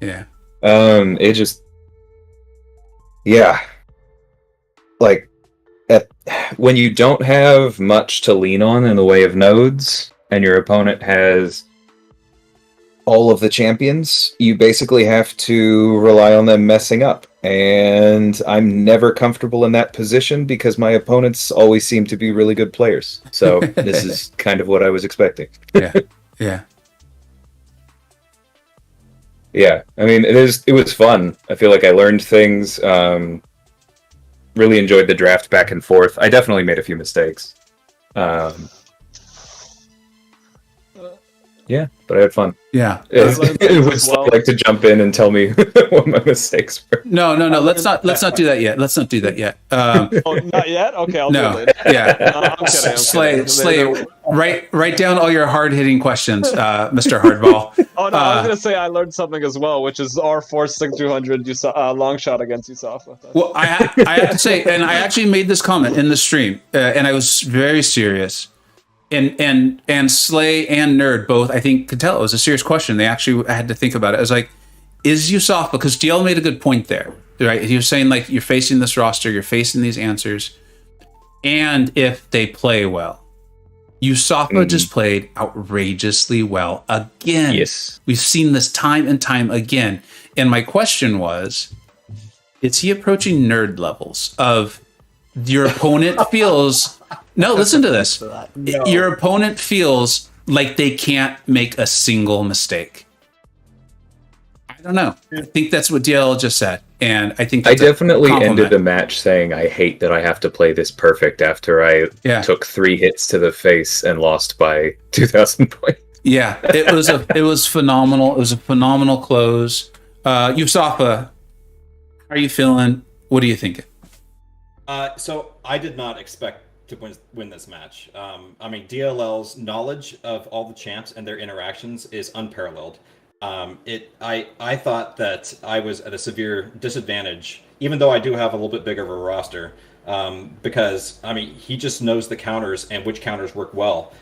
Yeah. It just, yeah. Like, when you don't have much to lean on in the way of nodes, and your opponent has all of the champions, you basically have to rely on them messing up. And I'm never comfortable in that position because my opponents always seem to be really good players. So this is kind of what I was expecting. Yeah. Yeah, I mean, it was fun. I feel like I learned things. Really enjoyed the draft back and forth. I definitely made a few mistakes. Yeah, but I had fun. Yeah. It would like to jump in and tell me what my mistakes were. No. Let's not do that yet. Let's not do that yet. Oh, not yet? Okay, I'll do it later. Yeah. I'm kidding. Slay. Write down all your hard-hitting questions, Mr. Hardball. Oh no, I was gonna say I learned something as well, which is R4 6200 long shot against USAFA. Well, I have to say, and I actually made this comment in the stream, and I was very serious. And Slay and Nerd both, I think, could tell it was a serious question. They actually had to think about it. I was like, is USAFA, because DL made a good point there, right? He was saying, like, you're facing this roster, you're facing these answers, and if they play well. USAFA just played outrageously well again. Yes. We've seen this time and time again. And my question was, is he approaching Nerd levels of your opponent feels... No, listen to this. No. Your opponent feels like they can't make a single mistake. I don't know. I think that's what DLL just said. And I think that's I definitely ended the match saying, I hate that I have to play this perfect after I took 3 hits to the face and lost by 2,000 points. Yeah, it was phenomenal. It was a phenomenal close. USAFA, how are you feeling? What are you thinking? So I did not expect to win this match. I mean, DLL's knowledge of all the champs and their interactions is unparalleled. I thought that I was at a severe disadvantage, even though I do have a little bit bigger of a roster, because I mean he just knows the counters and which counters work well.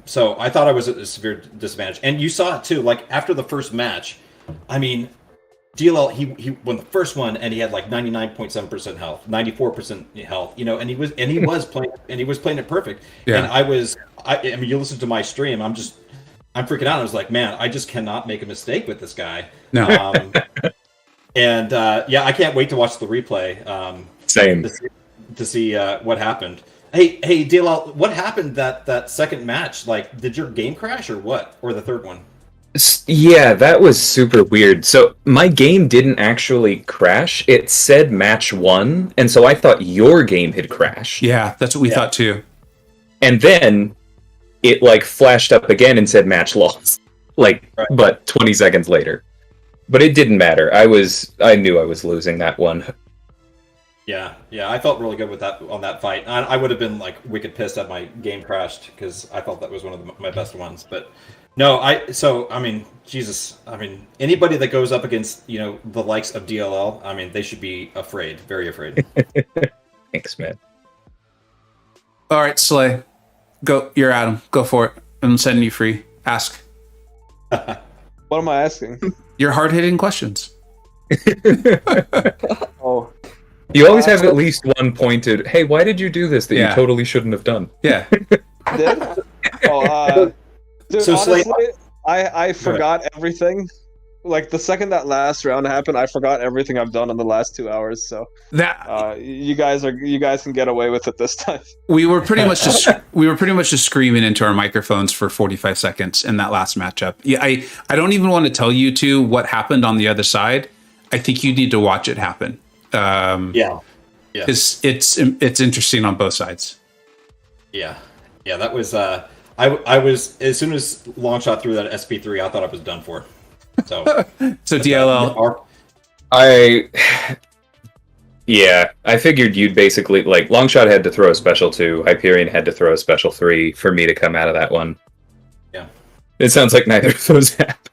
So I thought I was at a severe disadvantage, and you saw it too. Like after the first match, I mean, DLL he won the first one and he had like 99.7% health, 94% health, you know, and he was playing it perfect. Yeah. And I mean, you listen to my stream, I'm freaking out. I was like, man, I just cannot make a mistake with this guy. No. Yeah, I can't wait to watch the replay. Same. To see what happened. Hey, DLL, what happened that second match? Like, did your game crash or what? Or the third one? Yeah, that was super weird. So my game didn't actually crash. It said match 1, and so I thought your game had crashed. Yeah, that's what we thought too. And then it like flashed up again and said match lost. Like, right. But 20 seconds later. But it didn't matter. I knew I was losing that one. Yeah, I felt really good with that on that fight. I would have been like wicked pissed that my game crashed because I thought that was one of my best ones. But no, I mean, Jesus, I mean, anybody that goes up against the likes of DLL, I mean, they should be afraid, very afraid. Thanks, man. All right, Slay, go. You're Adam. Go for it. I'm setting you free. Ask. What am I asking? Your hard-hitting questions. Oh. You always have at least one pointed, hey, why did you do this that Yeah. you totally shouldn't have done? Yeah. Did? Oh, dude, So, honestly, Slay- I forgot everything. Like, the second that last round happened, I forgot everything I've done in the last 2 hours, so That you guys can get away with it this time. we were pretty much just screaming into our microphones for 45 seconds in that last matchup. Yeah, I don't even want to tell you two what happened on the other side. I think you need to watch it happen. Yeah. It's interesting on both sides. Yeah, that was. I was, as soon as Longshot threw that SP3, I thought I was done for. So DLL. I figured you'd basically like Longshot had to throw a special 2, Hyperion had to throw a special 3 for me to come out of that one. Yeah. It sounds like neither of those happened.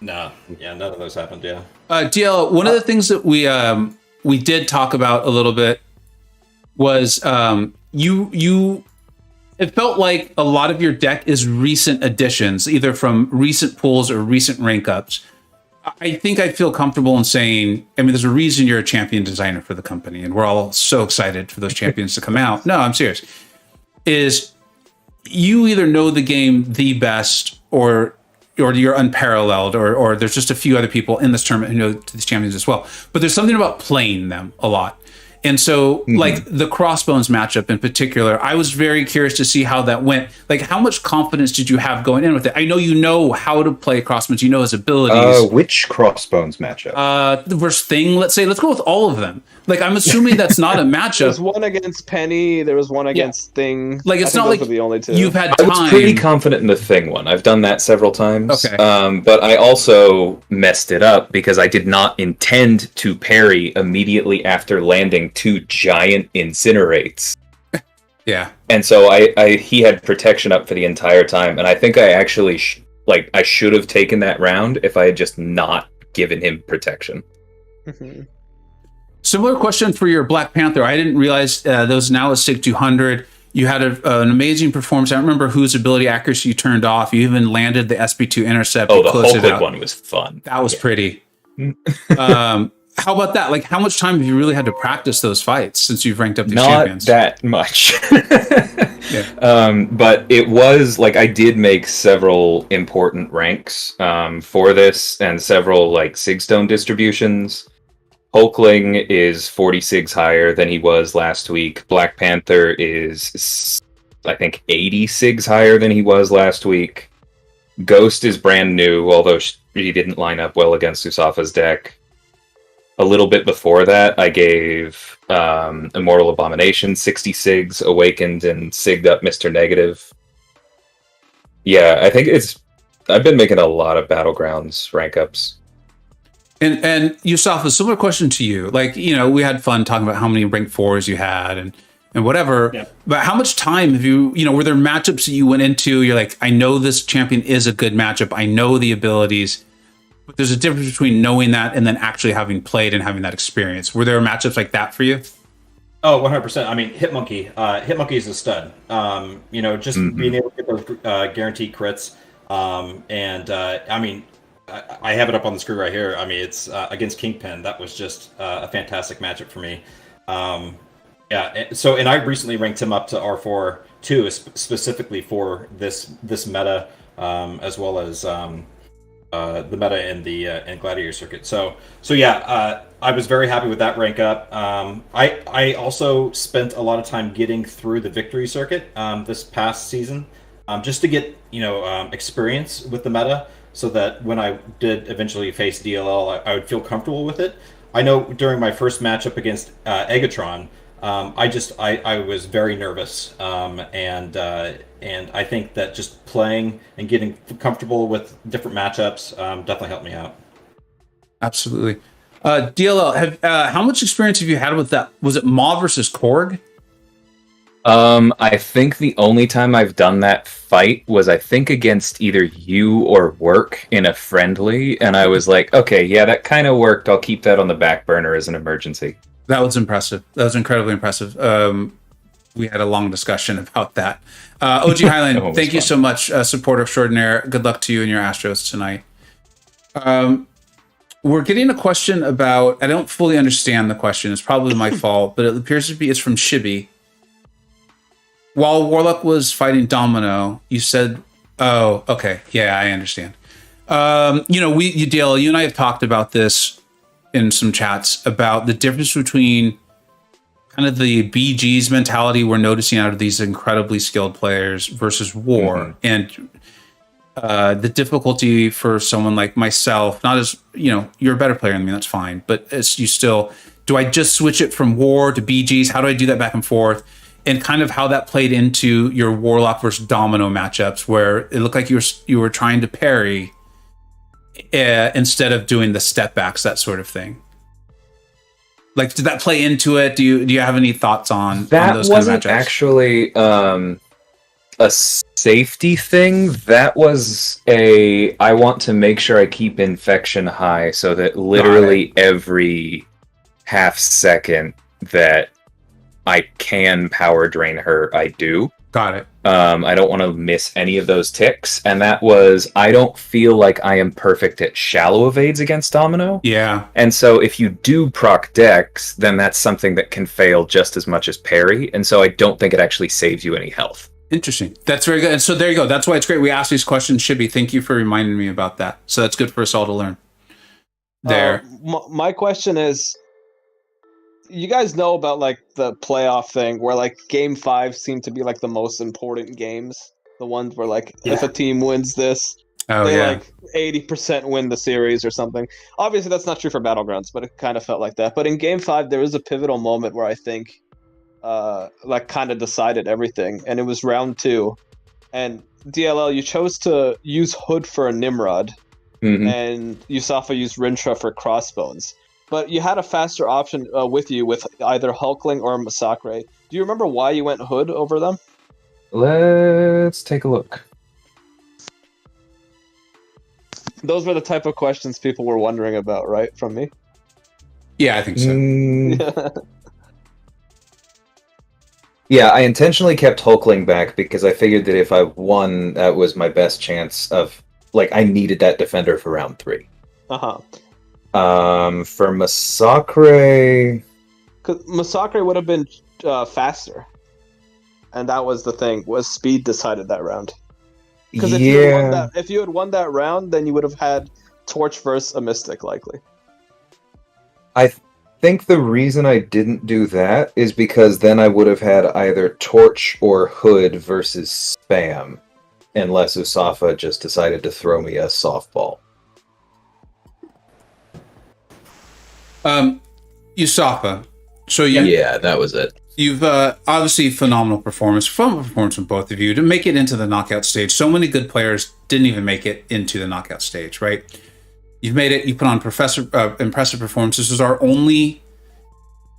No, none of those happened. Yeah. DL, one of the things that we did talk about a little bit was you. It felt like a lot of your deck is recent additions, either from recent pulls or recent rank ups. I think I feel comfortable in saying, I mean, there's a reason you're a champion designer for the company, and we're all so excited for those champions to come out. No, I'm serious. Is you either know the game the best or you're unparalleled, or there's just a few other people in this tournament who know these champions as well. But there's something about playing them a lot. And so, like the Crossbones matchup in particular, I was very curious to see how that went. Like, how much confidence did you have going in with it? I know you know how to play Crossbones. You know his abilities. Which Crossbones matchup? The worst thing, let's say, let's go with all of them. Like, I'm assuming that's not a There matchup. was one against Penny. There was one against Thing. Like, it's I think not those like were the only two. you've had I was time. pretty confident in the Thing one. I've done that several times. Okay. But I also messed it up because I did not intend to parry immediately after landing 2 giant incinerates. Yeah. And so he had protection up for the entire time, and I think I actually I should have taken that round if I had just not given him protection. Mhm. Similar question for your Black Panther. I didn't realize those now is SIG 200. You had an amazing performance. I don't remember whose ability accuracy you turned off. You even landed the SP2 intercept. Oh, to the close whole it clip out. one was fun. That was pretty. How about that? Like, how much time have you really had to practice those fights since you've ranked up these Not champions? that much. Yeah. But it was like I did make several important ranks for this and several like Sigstone distributions. Hulkling is 40 SIGs higher than he was last week. Black Panther is, I think, 80 SIGs higher than he was last week. Ghost is brand new, although he didn't line up well against USAFA's deck. A little bit before that, I gave Immortal Abomination 60 SIGs, Awakened, and SIG'd up Mr. Negative. Yeah, I think I've been making a lot of Battlegrounds rank ups. And Yusafa, similar question to you. Like, we had fun talking about how many rank 4s you had and whatever. Yeah. But how much time have you, were there matchups that you went into? You're like, I know this champion is a good matchup. I know the abilities. But there's a difference between knowing that and then actually having played and having that experience. Were there matchups like that for you? Oh, 100%. I mean, Hitmonkey is a stud. Just being able to get those guaranteed crits. I mean, I have it up on the screen right here. I mean, it's against Kingpin. That was just a fantastic matchup for me. So I recently ranked him up to R4 too, specifically for this meta, as well as the meta in the in Gladiator circuit. So I was very happy with that rank up. I also spent a lot of time getting through the victory circuit this past season, just to get experience with the meta, so that when I did eventually face DLL, I would feel comfortable with it. I know during my first matchup against Egatron, I was very nervous, and I think that just playing and getting comfortable with different matchups definitely helped me out. Absolutely. DLL, how much experience have you had with that? Was it Maw versus Korg? I think the only time I've done that fight was I think against either you or Work in a friendly, and I was like, okay, yeah, that kind of worked. I'll keep that on the back burner as an emergency. That was impressive. That was incredibly impressive. We had a long discussion about that. OG Highland, thank you so much, supporter extraordinaire. Good luck to you and your Astros tonight. We're getting a question about, I don't fully understand the question. It's probably my fault, but it appears to be, it's from Shibby. While Warlock was fighting Domino, you said, oh, okay. Yeah, I understand. DLL, you and I have talked about this in some chats about the difference between kind of the BG's mentality we're noticing out of these incredibly skilled players versus War, and the difficulty for someone like myself, not as, you're a better player than me, that's fine, but it's, you still, do I just switch it from War to BG's? How do I do that back and forth? And kind of how that played into your Warlock versus Domino matchups, where it looked like you were trying to parry instead of doing the step backs, that sort of thing. Like, did that play into it? Do you have any thoughts on those kind of matchups? Actually a safety thing. That was I want to make sure I keep infection high so that literally every half second that I can power drain her, I do. Got it. I don't want to miss any of those ticks. And that was, I don't feel like I am perfect at shallow evades against Domino. Yeah. And so if you do proc Dex, then that's something that can fail just as much as parry. And so I don't think it actually saves you any health. Interesting. That's very good. And so there you go. That's why it's great we asked these questions, Shibby. Thank you for reminding me about that. So that's good for us all to learn. There. My question is, you guys know about like the playoff thing where like game 5 seemed to be like the most important games, the ones where like if a team wins this, they like 80% win the series or something. Obviously that's not true for Battlegrounds, but it kind of felt like that. But in game 5 there was a pivotal moment where I think like kind of decided everything, and it was round 2, and DLL, you chose to use Hood for a Nimrod, and USAFA used Rintra for Crossbones. But you had a faster option with you with either Hulkling or Massacre. Do you remember why you went Hood over them? Let's take a look. Those were the type of questions people were wondering about, right? From me? Yeah, I think so. Yeah, I intentionally kept Hulkling back because I figured that if I won, that was my best chance of, like, I needed that defender for round 3. For Massacre... Because Massacre would have been faster. And that was the thing, was speed decided that round. Because if you had won that round, then you would have had Torch versus a Mystic, likely. I think the reason I didn't do that is because then I would have had either Torch or Hood versus Spam, unless USAFA just decided to throw me a softball. USAFA. So yeah, that was it. You've obviously phenomenal performance from both of you to make it into the knockout stage. So many good players didn't even make it into the knockout stage, right? You've made it. You put on impressive performance. This was our only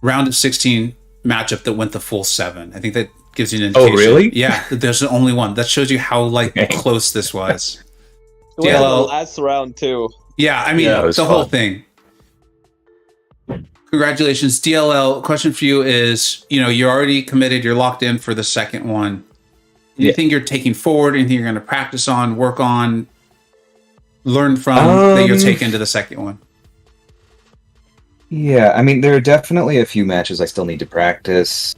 round of 16 matchup that went the full 7. I think that gives you an indication. Oh, really? Yeah, there's the only one. That shows you how close this was. We had the last round too. Yeah, I mean the whole thing. Congratulations, DLL. Question for you is, you're already committed. You're locked in for the second one. Anything you're taking forward? Anything you're going to practice on, work on, learn from that you'll take into the second one? Yeah, I mean, there are definitely a few matches I still need to practice.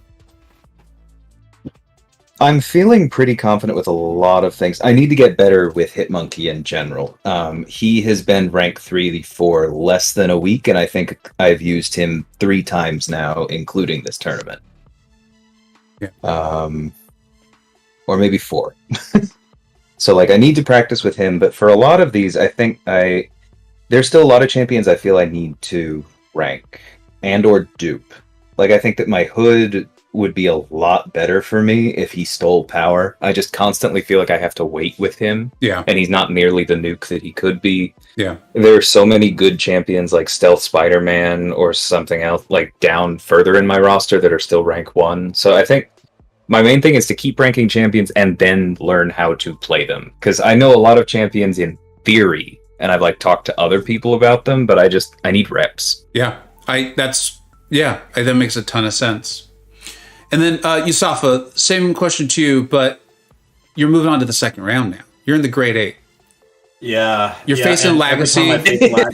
I'm feeling pretty confident with a lot of things. I need to get better with Hitmonkey in general. He has been rank 3 for less than a week, and I think I've used him 3 times now, including this tournament. Yeah. Or maybe 4. So, I need to practice with him, but for a lot of these, I think there's still a lot of champions I feel I need to rank and or dupe. I think that my Hood would be a lot better for me if he stole power. I just constantly feel like I have to wait with him. Yeah. And he's not nearly the nuke that he could be. Yeah. There are so many good champions like Stealth Spider-Man or something else like down further in my roster that are still rank 1. So I think my main thing is to keep ranking champions and then learn how to play them. Because I know a lot of champions in theory, and I've like talked to other people about them, but I need reps. Yeah. That makes a ton of sense. And then USAFA, same question to you, but you're moving on to the second round now. You're in the grade 8. Yeah. You're facing Legacy.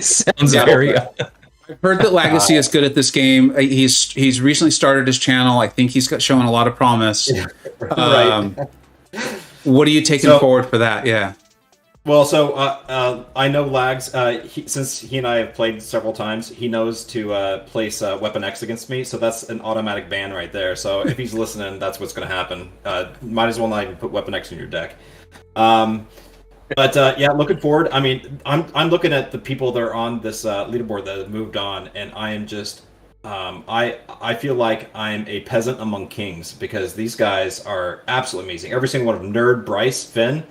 Sounds very... I've heard that Legacy is good at this game. He's recently started his channel. I think he's showing a lot of promise. Right. What are you taking forward for that? Yeah. Well, so I know Lags, since he and I have played several times, he knows to place Weapon X against me, so that's an automatic ban right there. So if he's listening, that's what's going to happen. Might as well not even put Weapon X in your deck. But yeah, looking forward. I mean, I'm looking at the people that are on this leaderboard that have moved on, and I am just I feel like I'm a peasant among kings because these guys are absolutely amazing. Every single one of them, Nerd, Bryce, Finn,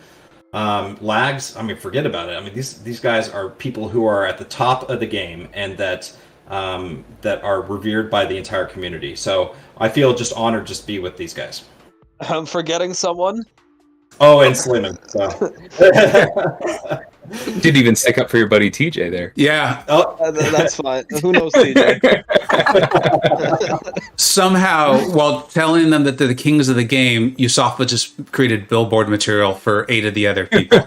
Lags. I mean, forget about it. I mean, these guys are people who are at the top of the game and that are revered by the entire community. So I feel just honored just to be with these guys. I'm forgetting someone. Oh, and Slimming. So. Didn't even stick up for your buddy TJ there. Yeah. Oh, that's fine. Who knows TJ? Somehow, while telling them that they're the kings of the game, USAFA just created billboard material for 8 of the other people.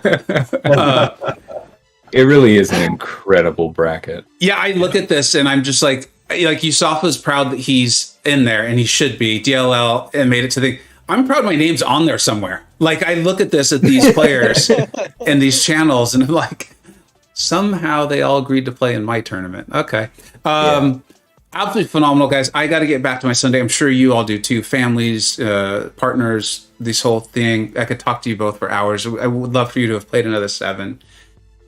It really is an incredible bracket. Yeah, I look at this and I'm just like USAFA's proud that he's in there, and he should be. DLL and made it to the... I'm proud my name's on there somewhere. Like, I look at these players and these channels, and I'm like, somehow they all agreed to play in my tournament. Okay. Absolutely phenomenal, guys. I got to get back to my Sunday. I'm sure you all do too. Families, partners, this whole thing. I could talk to you both for hours. I would love for you to have played another 7.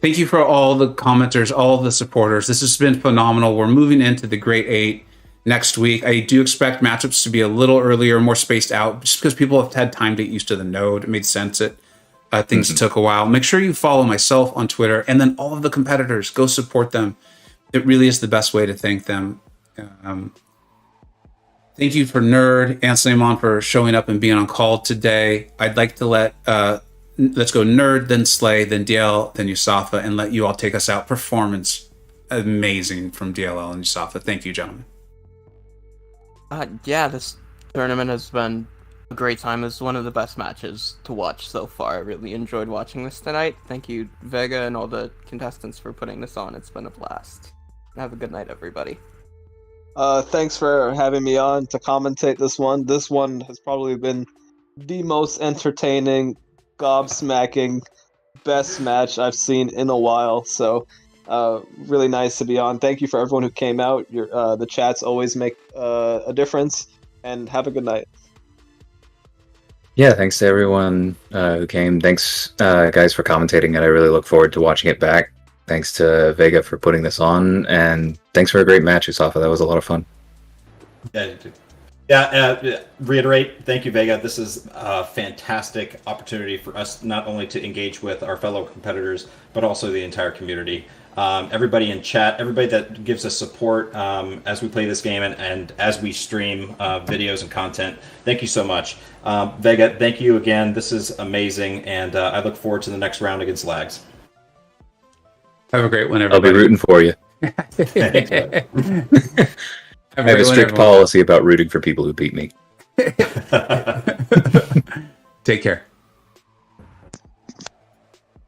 Thank you for all the commenters, all the supporters. This has been phenomenal. We're moving into the Great 8 next week. I do expect matchups to be a little earlier, more spaced out, just because people have had time to get used to the node. It made sense that things took a while. Make sure you follow myself on Twitter, and then all of the competitors. Go support them. It really is the best way to thank them. Thank you for Nerd and Slamon for showing up and being on call today. I'd like to let's go Nerd, then Slay, then DL, then USAFA, and let you all take us out. Performance amazing from DLL and USAFA. Thank you, gentlemen. Yeah, this tournament has been a great time. It's one of the best matches to watch so far. I really enjoyed watching this tonight. Thank you, Vega, and all the contestants for putting this on. It's been a blast. Have a good night, everybody. Thanks for having me on to commentate this one. This one has probably been the most entertaining, gobsmacking, best match I've seen in a while. So, really nice to be on. Thank you for everyone who came out. The chats always make a difference. And have a good night. Yeah, thanks to everyone who came. Thanks, guys, for commentating, and I really look forward to watching it back. Thanks to Vega for putting this on, and thanks for a great match, USAFA. That was a lot of fun. Reiterate, thank you, Vega. This is a fantastic opportunity for us not only to engage with our fellow competitors, but also the entire community. Everybody in chat, everybody that gives us support as we play this game and as we stream videos and content. Thank you so much. Vega, thank you again. This is amazing, and I look forward to the next round against Lags. Have a great one, everybody. I'll be rooting for you. I have a strict policy about rooting for people who beat me. Take care.